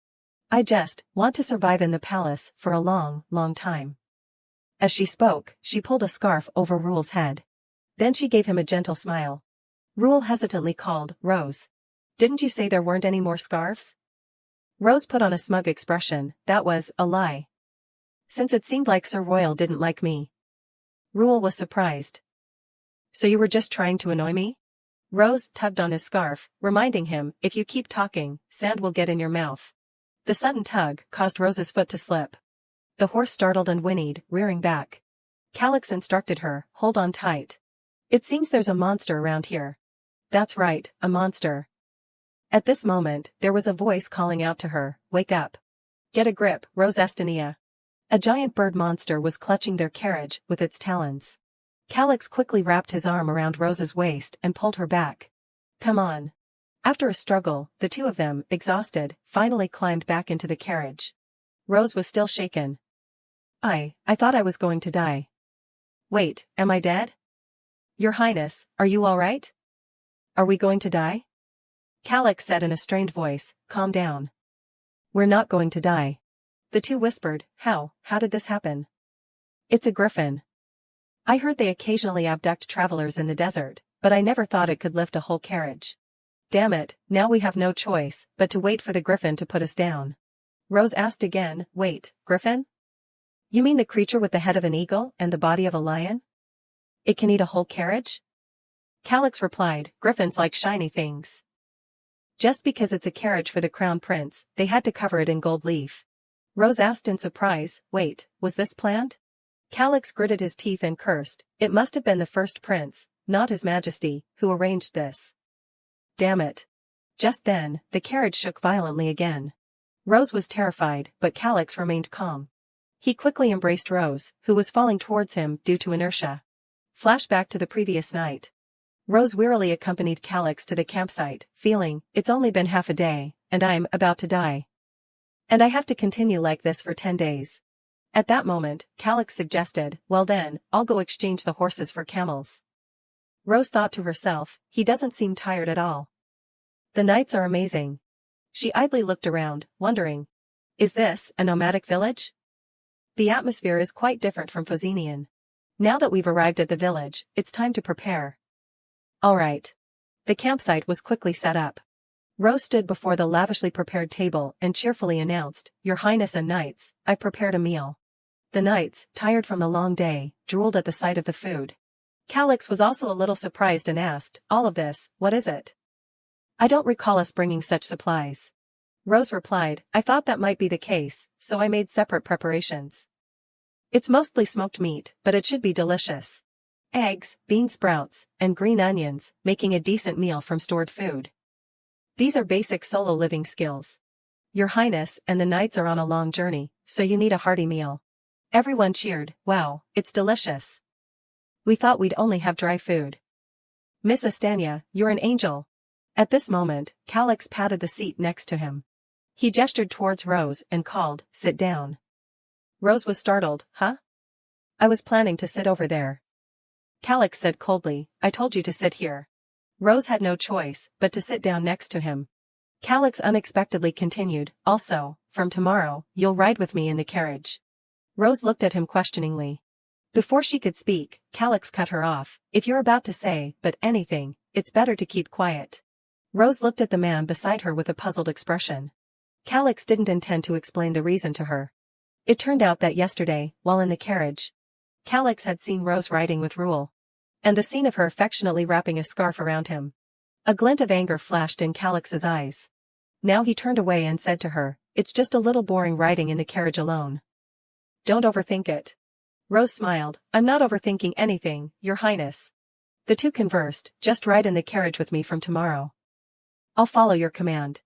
I just want to survive in the palace for a long, long time. As she spoke, she pulled a scarf over Rule's head. Then she gave him a gentle smile. Rule hesitantly called, Rose. Didn't you say there weren't any more scarves? Rose put on a smug expression, that was a lie. Since it seemed like Sir Royal didn't like me. Rule was surprised. So you were just trying to annoy me? Rose tugged on his scarf, reminding him, if you keep talking, sand will get in your mouth. The sudden tug caused Rose's foot to slip. The horse startled and whinnied, rearing back. Calix instructed her, hold on tight. It seems there's a monster around here. That's right, a monster. At this moment, there was a voice calling out to her, wake up. Get a grip, Rose Estania. A giant bird monster was clutching their carriage with its talons. Calix quickly wrapped his arm around Rose's waist and pulled her back. Come on. After a struggle, the two of them, exhausted, finally climbed back into the carriage. Rose was still shaken. I thought I was going to die. Wait, am I dead? Your Highness, are you all right? Are we going to die? Calix said in a strained voice, calm down. We're not going to die. The two whispered, how did this happen? It's a griffin. I heard they occasionally abduct travelers in the desert, but I never thought it could lift a whole carriage. Damn it, now we have no choice but to wait for the griffin to put us down. Rose asked again, wait, griffin? You mean the creature with the head of an eagle and the body of a lion? It can eat a whole carriage? Calix replied, griffins like shiny things. Just because it's a carriage for the crown prince, they had to cover it in gold leaf. Rose asked in surprise, wait, was this planned? Calix gritted his teeth and cursed, it must have been the first prince, not His Majesty, who arranged this. Damn it. Just then, the carriage shook violently again. Rose was terrified, but Calix remained calm. He quickly embraced Rose, who was falling towards him due to inertia. Flashback to the previous night. Rose wearily accompanied Calix to the campsite, feeling, it's only been half a day, and I'm about to die. And I have to continue like this for 10 days. At that moment, Calix suggested, well then, I'll go exchange the horses for camels. Rose thought to herself, he doesn't seem tired at all. The nights are amazing. She idly looked around, wondering, is this a nomadic village? The atmosphere is quite different from Phosenian. Now that we've arrived at the village, it's time to prepare. All right. The campsite was quickly set up. Rose stood before the lavishly prepared table and cheerfully announced, Your Highness and Knights, I've prepared a meal. The knights, tired from the long day, drooled at the sight of the food. Calix was also a little surprised and asked, all of this, what is it? I don't recall us bringing such supplies. Rose replied, I thought that might be the case, so I made separate preparations. It's mostly smoked meat, but it should be delicious. Eggs, bean sprouts, and green onions, making a decent meal from stored food. These are basic solo living skills. Your Highness, and the knights are on a long journey, so you need a hearty meal. Everyone cheered. Wow, it's delicious. We thought we'd only have dry food. Miss Astania, you're an angel. At this moment, Calix patted the seat next to him. He gestured towards Rose and called, sit down. Rose was startled. Huh? I was planning to sit over there. Calix said coldly, I told you to sit here. Rose had no choice but to sit down next to him. Calix unexpectedly continued, also, from tomorrow, you'll ride with me in the carriage. Rose looked at him questioningly. Before she could speak, Calix cut her off. If you're about to say, but anything, it's better to keep quiet. Rose looked at the man beside her with a puzzled expression. Calix didn't intend to explain the reason to her. It turned out that yesterday, while in the carriage, Calix had seen Rose riding with Rule. And the scene of her affectionately wrapping a scarf around him. A glint of anger flashed in Calix's eyes. Now he turned away and said to her, it's just a little boring riding in the carriage alone. Don't overthink it. Rose smiled, I'm not overthinking anything, Your Highness. The two conversed, just ride in the carriage with me from tomorrow. I'll follow your command.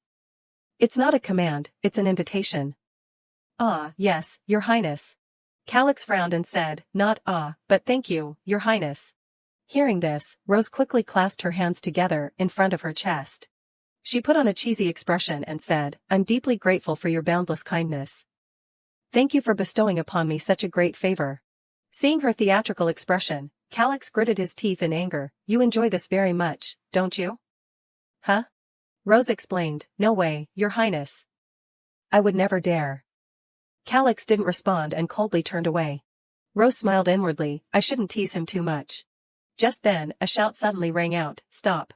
It's not a command, it's an invitation. Ah, yes, Your Highness. Calix frowned and said, not but thank you, Your Highness. Hearing this, Rose quickly clasped her hands together in front of her chest. She put on a cheesy expression and said, I'm deeply grateful for your boundless kindness. Thank you for bestowing upon me such a great favor. Seeing her theatrical expression, Calix gritted his teeth in anger. You enjoy this very much, don't you? Huh? Rose explained, no way, Your Highness. I would never dare. Calix didn't respond and coldly turned away. Rose smiled inwardly, I shouldn't tease him too much. Just then, a shout suddenly rang out, stop.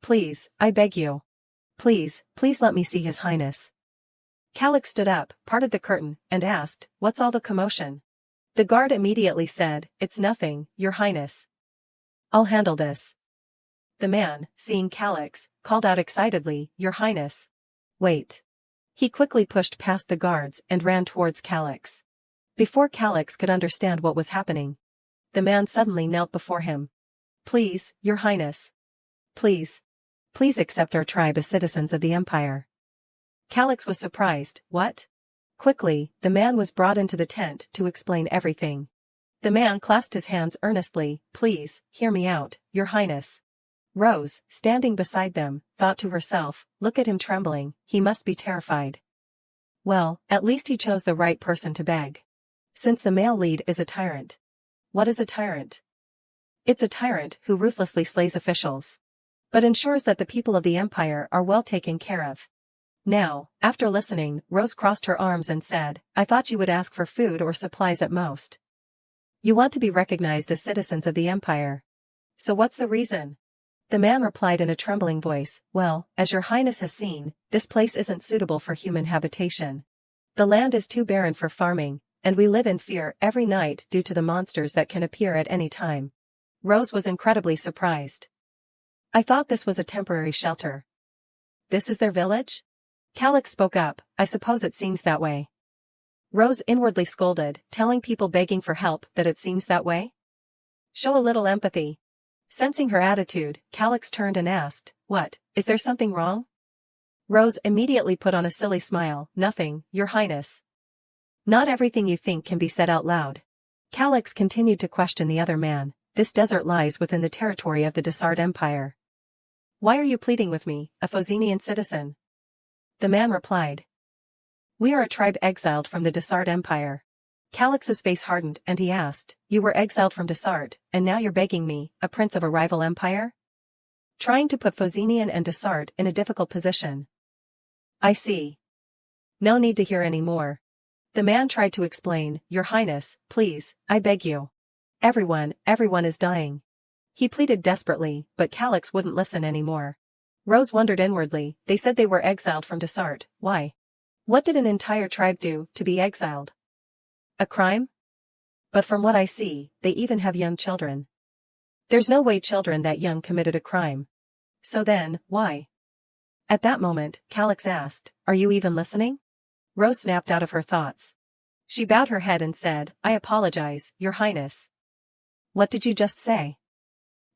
Please, I beg you. Please, please let me see His Highness. Calix stood up, parted the curtain, and asked, what's all the commotion? The guard immediately said, it's nothing, Your Highness. I'll handle this. The man, seeing Calix, called out excitedly, Your Highness. Wait. He quickly pushed past the guards and ran towards Calix. Before Calix could understand what was happening, the man suddenly knelt before him. Please, Your Highness. Please. Please accept our tribe as citizens of the Empire. Calix was surprised. What? Quickly, the man was brought into the tent to explain everything. The man clasped his hands earnestly. Please, hear me out, Your Highness. Rose, standing beside them, thought to herself, look at him trembling, he must be terrified. Well, at least he chose the right person to beg. Since the male lead is a tyrant. What is a tyrant? It's a tyrant who ruthlessly slays officials, but ensures that the people of the Empire are well taken care of. Now, after listening, Rose crossed her arms and said, I thought you would ask for food or supplies at most. You want to be recognized as citizens of the Empire. So what's the reason? The man replied in a trembling voice, well, as Your Highness has seen, this place isn't suitable for human habitation. The land is too barren for farming, and we live in fear every night due to the monsters that can appear at any time. Rose was incredibly surprised. I thought this was a temporary shelter. This is their village? Calix spoke up, I suppose it seems that way. Rose inwardly scolded, telling people begging for help that it seems that way? Show a little empathy. Sensing her attitude, Calix turned and asked, what, is there something wrong? Rose immediately put on a silly smile, nothing, Your Highness. Not everything you think can be said out loud. Calix continued to question the other man, this desert lies within the territory of the Desart Empire. Why are you pleading with me, a Phosenian citizen? The man replied. We are a tribe exiled from the Desart Empire. Calix's face hardened and he asked, you were exiled from Desart, and now you're begging me, a prince of a rival empire? Trying to put Phosenian and Desart in a difficult position. I see. No need to hear any more. The man tried to explain, Your Highness, please, I beg you. Everyone is dying. He pleaded desperately, but Calix wouldn't listen anymore. Rose wondered inwardly, they said they were exiled from Desart, why? What did an entire tribe do to be exiled? A crime? But from what I see, they even have young children. There's no way children that young committed a crime. So then, why? At that moment, Calix asked, are you even listening? Rose snapped out of her thoughts. She bowed her head and said, I apologize, Your Highness. What did you just say?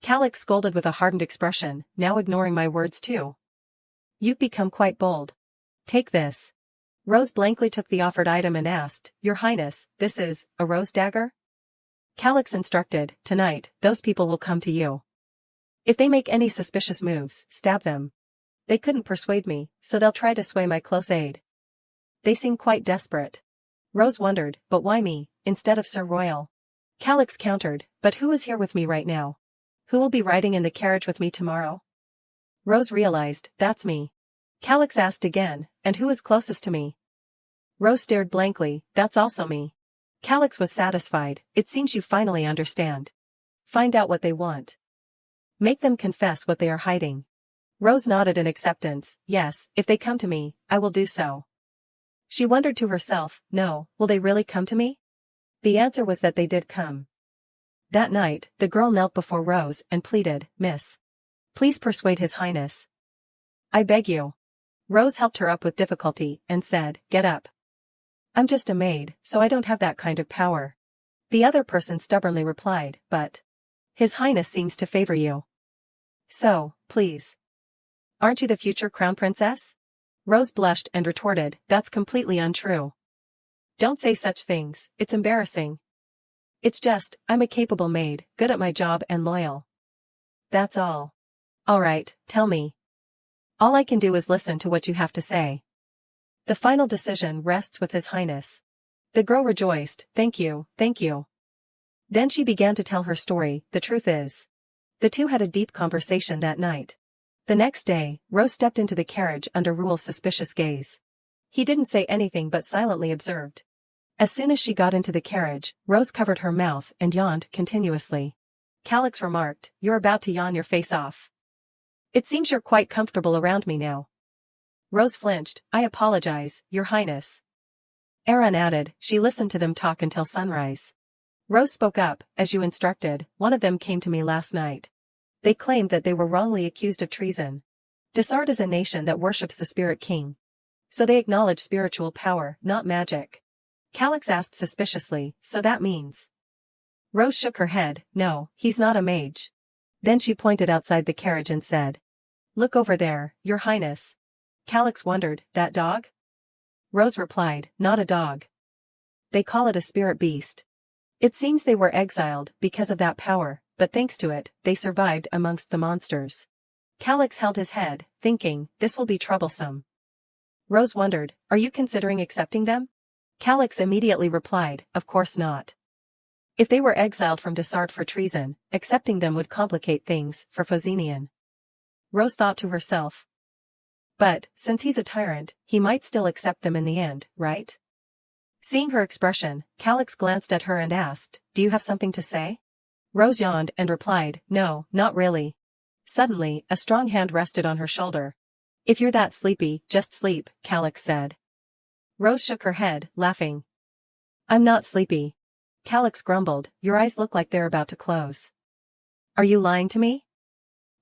Calix scolded with a hardened expression, now ignoring my words too. You've become quite bold. Take this. Rose blankly took the offered item and asked, Your Highness, this is a rose dagger? Calix instructed, Tonight, those people will come to you. If they make any suspicious moves, stab them. They couldn't persuade me, so they'll try to sway my close aide. They seem quite desperate. Rose wondered, but why me, instead of Sir Royal? Calix countered, but who is here with me right now? Who will be riding in the carriage with me tomorrow? Rose realized, that's me. Calix asked again, and who is closest to me? Rose stared blankly, that's also me. Calix was satisfied, it seems you finally understand. Find out what they want. Make them confess what they are hiding. Rose nodded in acceptance, yes, if they come to me, I will do so. She wondered to herself, no, will they really come to me? The answer was that they did come. That night, the girl knelt before Rose and pleaded, Miss. Please persuade His Highness. I beg you. Rose helped her up with difficulty and said, Get up. I'm just a maid, so I don't have that kind of power. The other person stubbornly replied, But His Highness seems to favor you. So, please. Aren't you the future crown princess? Rose blushed and retorted, That's completely untrue. Don't say such things, it's embarrassing. It's just, I'm a capable maid, good at my job and loyal. That's all. All right, tell me. All I can do is listen to what you have to say. The final decision rests with His Highness. The girl rejoiced, Thank you, thank you. Then she began to tell her story. The truth is, the two had a deep conversation that night. The next day, Rose stepped into the carriage under Rule's suspicious gaze. He didn't say anything but silently observed. As soon as she got into the carriage, Rose covered her mouth and yawned continuously. Calix remarked, You're about to yawn your face off. It seems you're quite comfortable around me now. Rose flinched, I apologize, Your Highness. Aaron added, She listened to them talk until sunrise. Rose spoke up, As you instructed, one of them came to me last night. They claimed that they were wrongly accused of treason. Dessart is a nation that worships the Spirit King. So they acknowledge spiritual power, not magic. Calix asked suspiciously, So that means? Rose shook her head, No, he's not a mage. Then she pointed outside the carriage and said, Look over there, Your Highness. Calix wondered, That dog? Rose replied, Not a dog. They call it a spirit beast. It seems they were exiled because of that power, but thanks to it, they survived amongst the monsters. Calix held his head, thinking, This will be troublesome. Rose wondered, Are you considering accepting them? Calix immediately replied, Of course not. If they were exiled from Dessart for treason, accepting them would complicate things for Fozenian. Rose thought to herself. But, since he's a tyrant, he might still accept them in the end, right? Seeing her expression, Calix glanced at her and asked, Do you have something to say? Rose yawned and replied, No, not really. Suddenly, a strong hand rested on her shoulder. If you're that sleepy, just sleep, Calix said. Rose shook her head, laughing. I'm not sleepy. Calix grumbled, Your eyes look like they're about to close. Are you lying to me?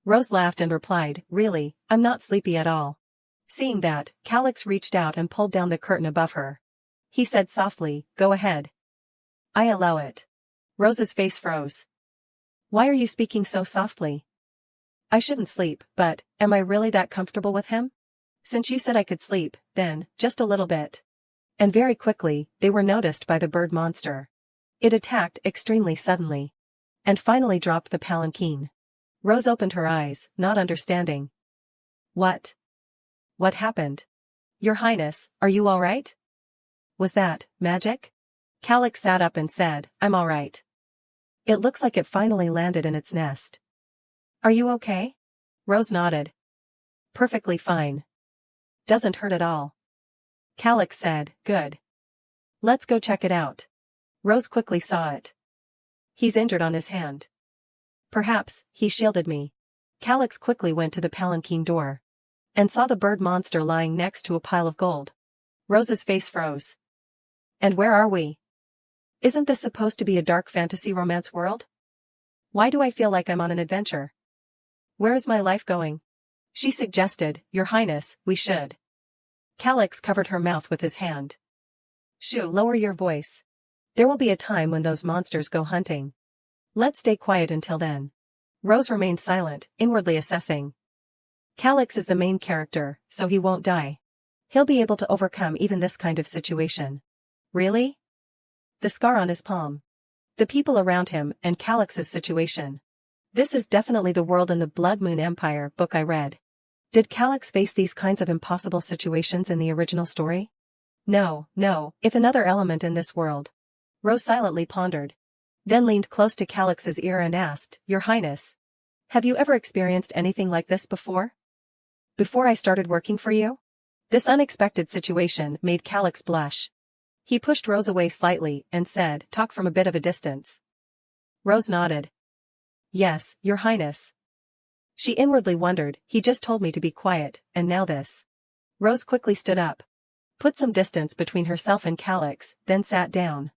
Rose laughed and replied, Really, I'm not sleepy at all. Seeing that, Calix reached out and pulled down the curtain above her. He said softly, Go ahead. I allow it. Rose's face froze. Why are you speaking so softly? I shouldn't sleep, but, am I really that comfortable with him? Since you said I could sleep, then, just a little bit. And very quickly, they were noticed by the bird monster. It attacked extremely suddenly. And finally dropped the palanquin. Rose opened her eyes, not understanding. What? What happened? Your Highness, are you all right? Was that magic? Calix sat up and said, I'm all right. It looks like it finally landed in its nest. Are you okay? Rose nodded. Perfectly fine. Doesn't hurt at all. Calix said, Good. Let's go check it out. Rose quickly saw it. He's injured on his hand. Perhaps, he shielded me. Calix quickly went to the palanquin door. And saw the bird monster lying next to a pile of gold. Rose's face froze. And where are we? Isn't this supposed to be a dark fantasy romance world? Why do I feel like I'm on an adventure? Where is my life going? She suggested, Your Highness, we should. Calix covered her mouth with his hand. Shoo, lower your voice. There will be a time when those monsters go hunting. Let's stay quiet until then. Rose remained silent, inwardly assessing. Calix is the main character, so he won't die. He'll be able to overcome even this kind of situation. Really? The scar on his palm. The people around him and Calix's situation. This is definitely the world in the Blood Moon Empire book I read. Did Calix face these kinds of impossible situations in the original story? No, if another element in this world. Rose silently pondered. Then leaned close to Calix's ear and asked, Your Highness. Have you ever experienced anything like this before? Before I started working for you? This unexpected situation made Calix blush. He pushed Rose away slightly and said, Talk from a bit of a distance. Rose nodded. Yes, Your Highness. She inwardly wondered, he just told me to be quiet, and now this. Rose quickly stood up. Put some distance between herself and Calix, then sat down.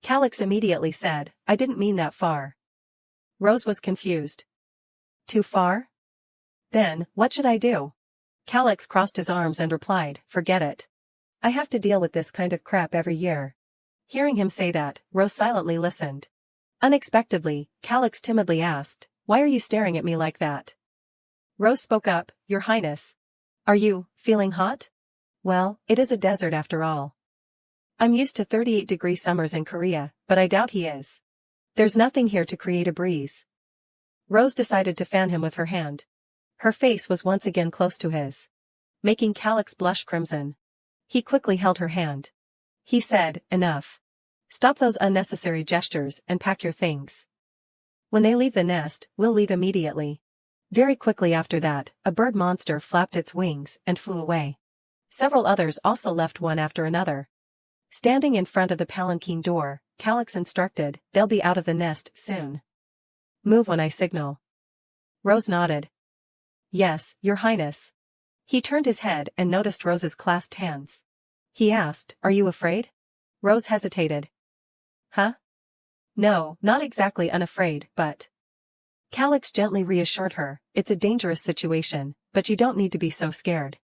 Calix immediately said, I didn't mean that far. Rose was confused. Too far? Then, what should I do? Calix crossed his arms and replied, Forget it. I have to deal with this kind of crap every year. Hearing him say that, Rose silently listened. Unexpectedly, Calix timidly asked, Why are you staring at me like that? Rose spoke up, Your Highness. Are you feeling hot? Well, it is a desert after all. I'm used to 38-degree summers in Korea, but I doubt he is. There's nothing here to create a breeze. Rose decided to fan him with her hand. Her face was once again close to his, making Calix blush crimson. He quickly held her hand. He said, Enough. Stop those unnecessary gestures and pack your things. When they leave the nest, we'll leave immediately. Very quickly after that, a bird monster flapped its wings and flew away. Several others also left one after another. Standing in front of the palanquin door, Calix instructed, They'll be out of the nest soon. Move when I signal. Rose nodded. Yes, Your Highness. He turned his head and noticed Rose's clasped hands. He asked, Are you afraid? Rose hesitated. Huh? No, not exactly unafraid, but... Calix gently reassured her, It's a dangerous situation, but you don't need to be so scared.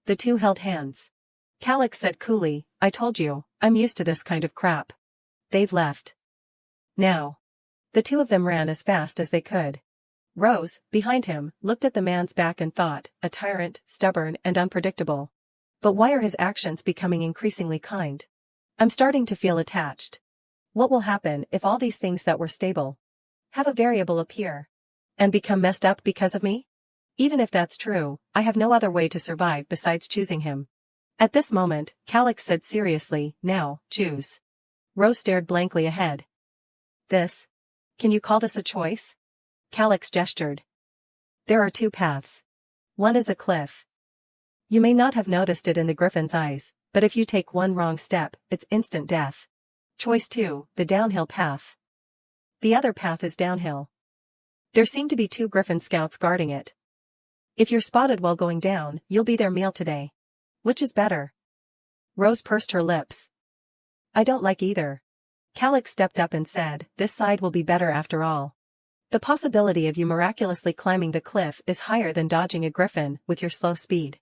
The two held hands. Calix said coolly, I told you, I'm used to this kind of crap. They've left. Now. The two of them ran as fast as they could. Rose, behind him, looked at the man's back and thought, a tyrant, stubborn and unpredictable. But why are his actions becoming increasingly kind? I'm starting to feel attached. What will happen if all these things that were stable have a variable appear and become messed up because of me? Even if that's true, I have no other way to survive besides choosing him. At this moment, Calix said seriously, Now, choose. Rose stared blankly ahead. This? Can you call this a choice? Calix gestured. There are two paths. One is a cliff. You may not have noticed it in the griffin's eyes, but if you take one wrong step, it's instant death. Choice 2, the downhill path. The other path is downhill. There seem to be 2 griffin scouts guarding it. If you're spotted while going down, you'll be their meal today. Which is better? Rose pursed her lips. I don't like either. Calix stepped up and said, This side will be better after all. The possibility of you miraculously climbing the cliff is higher than dodging a griffin with your slow speed.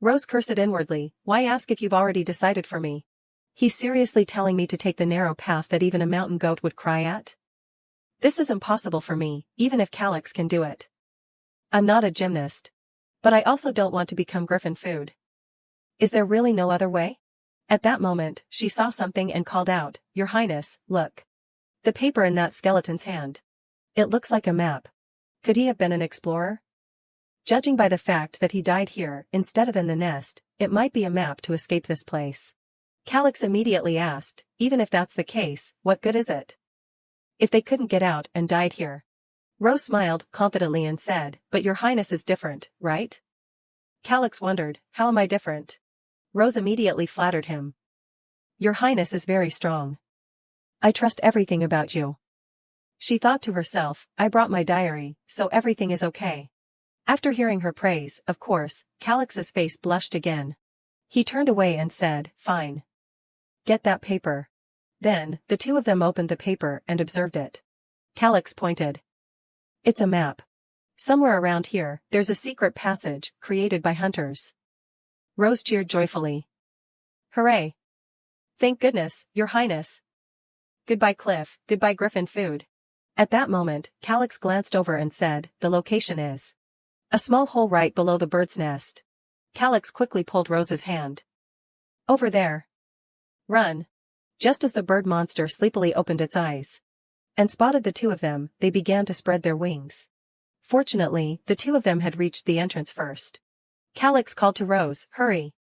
Rose cursed inwardly, Why ask if you've already decided for me? He's seriously telling me to take the narrow path that even a mountain goat would cry at? This is impossible for me, even if Calix can do it. I'm not a gymnast. But I also don't want to become griffin food. Is there really no other way? At that moment, she saw something and called out, Your Highness, look. The paper in that skeleton's hand. It looks like a map. Could he have been an explorer? Judging by the fact that he died here instead of in the nest, it might be a map to escape this place. Calix immediately asked, Even if that's the case, what good is it? If they couldn't get out and died here. Rose smiled confidently and said, But Your Highness is different, right? Calix wondered, How am I different? Rose immediately flattered him. Your Highness is very strong. I trust everything about you. She thought to herself, I brought my diary, so everything is okay. After hearing her praise, of course, Calix's face blushed again. He turned away and said, Fine. Get that paper. Then, the two of them opened the paper and observed it. Calix pointed. It's a map. Somewhere around here, there's a secret passage, created by hunters. Rose cheered joyfully. Hooray! Thank goodness, Your Highness. Goodbye cliff, goodbye griffin food. At that moment, Calix glanced over and said, The location is a small hole right below the bird's nest. Calix quickly pulled Rose's hand. Over there. Run. Just as the bird monster sleepily opened its eyes and spotted the two of them, they began to spread their wings. Fortunately, the two of them had reached the entrance first. Calix called to Rose, hurry.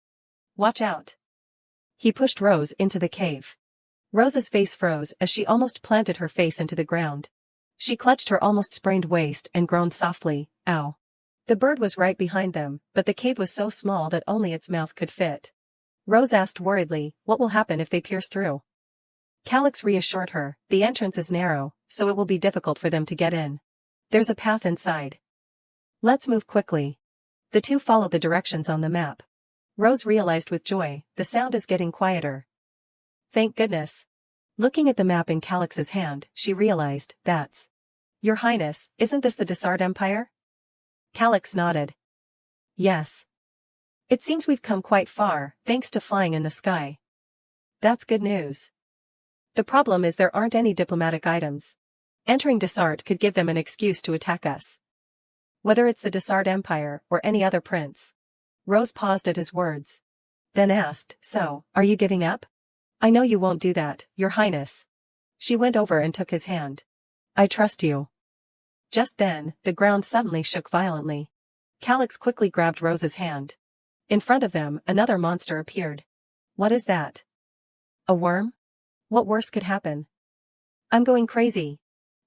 Watch out. He pushed Rose into the cave. Rose's face froze as she almost planted her face into the ground. She clutched her almost sprained waist and groaned softly, ow. The bird was right behind them, but the cave was so small that only its mouth could fit. Rose asked worriedly, what will happen if they pierce through? Calix reassured her, the entrance is narrow, so it will be difficult for them to get in. There's a path inside. Let's move quickly. The two followed the directions on the map. Rose realized with joy, the sound is getting quieter. Thank goodness. Looking at the map in Calix's hand, she realized, that's. Your Highness, isn't this the Desart Empire? Calix nodded. Yes. It seems we've come quite far, thanks to flying in the sky. That's good news. The problem is there aren't any diplomatic items. Entering Desart could give them an excuse to attack us. Whether it's the Desart Empire or any other prince. Rose paused at his words. Then asked, so, are you giving up? I know you won't do that, Your Highness. She went over and took his hand. I trust you. Just then, the ground suddenly shook violently. Calix quickly grabbed Rose's hand. In front of them, another monster appeared. What is that? A worm? What worse could happen? I'm going crazy.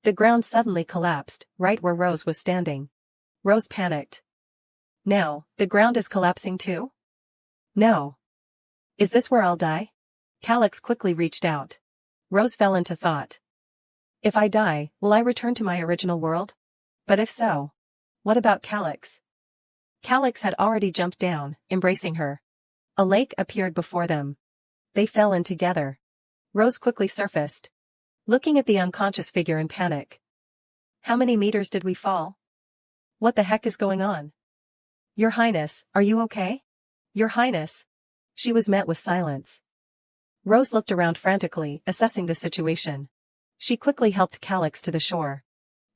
The ground suddenly collapsed, right where Rose was standing. Rose panicked. Now, the ground is collapsing too? No. Is this where I'll die? Calix quickly reached out. Rose fell into thought. If I die, will I return to my original world? But if so, what about Calix? Calix had already jumped down, embracing her. A lake appeared before them. They fell in together. Rose quickly surfaced, looking at the unconscious figure in panic. How many meters did we fall? What the heck is going on? Your Highness, are you okay? Your Highness. She was met with silence. Rose looked around frantically, assessing the situation. She quickly helped Calix to the shore.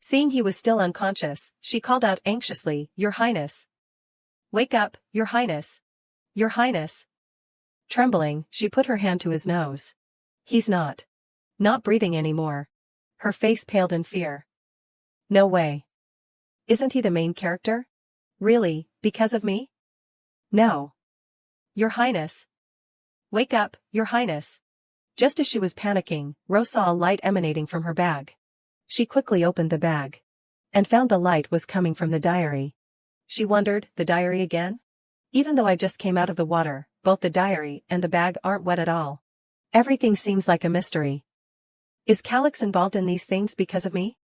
Seeing he was still unconscious, she called out anxiously, Your Highness. Wake up, Your Highness. Your Highness. Trembling, she put her hand to his nose. He's not breathing anymore. Her face paled in fear. No way. Isn't he the main character? Really, because of me? No. Your Highness. Wake up, Your Highness. Just as she was panicking, Rose saw a light emanating from her bag. She quickly opened the bag and found the light was coming from the diary. She wondered, the diary again? Even though I just came out of the water, both the diary and the bag aren't wet at all. Everything seems like a mystery. Is Calix involved in these things because of me?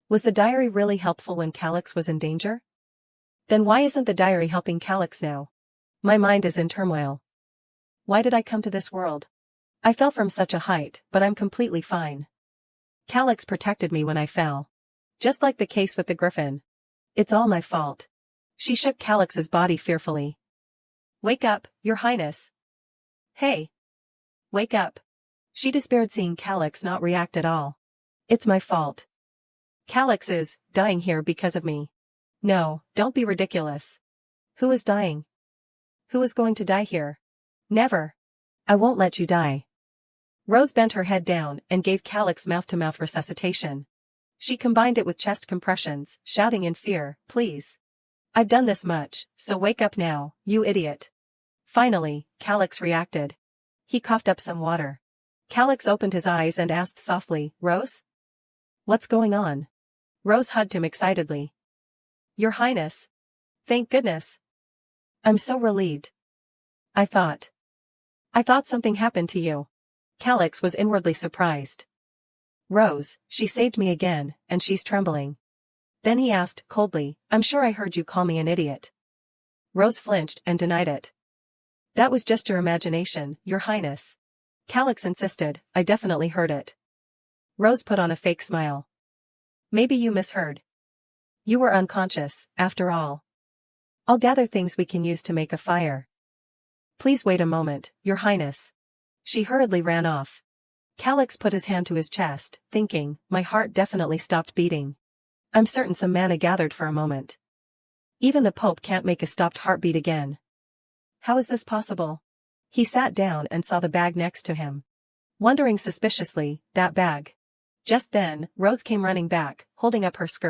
Was the diary really helpful when Calix was in danger? Then why isn't the diary helping Calix now? My mind is in turmoil. Why did I come to this world? I fell from such a height, but I'm completely fine. Calix protected me when I fell. Just like the case with the griffin. It's all my fault. She shook Calix's body fearfully. Wake up, Your Highness. Hey. Wake up. She despaired seeing Calix not react at all. It's my fault. Calix is dying here because of me. No, don't be ridiculous. Who is dying? Who is going to die here? Never. I won't let you die. Rose bent her head down and gave Calix mouth-to-mouth resuscitation. She combined it with chest compressions, shouting in fear, please. I've done this much, so wake up now, you idiot. Finally, Calix reacted. He coughed up some water. Calix opened his eyes and asked softly, Rose? What's going on? Rose hugged him excitedly. Your Highness. Thank goodness. I'm so relieved. I thought something happened to you. Calix was inwardly surprised. Rose, she saved me again, and she's trembling. Then he asked, coldly, I'm sure I heard you call me an idiot. Rose flinched and denied it. That was just your imagination, Your Highness. Calix insisted, I definitely heard it. Rose put on a fake smile. Maybe you misheard. You were unconscious, after all. I'll gather things we can use to make a fire. Please wait a moment, Your Highness. She hurriedly ran off. Calix put his hand to his chest, thinking, my heart definitely stopped beating. I'm certain some mana gathered for a moment. Even the Pope can't make a stopped heartbeat again. How is this possible? He sat down and saw the bag next to him. Wondering suspiciously, that bag. Just then, Rose came running back, holding up her skirt.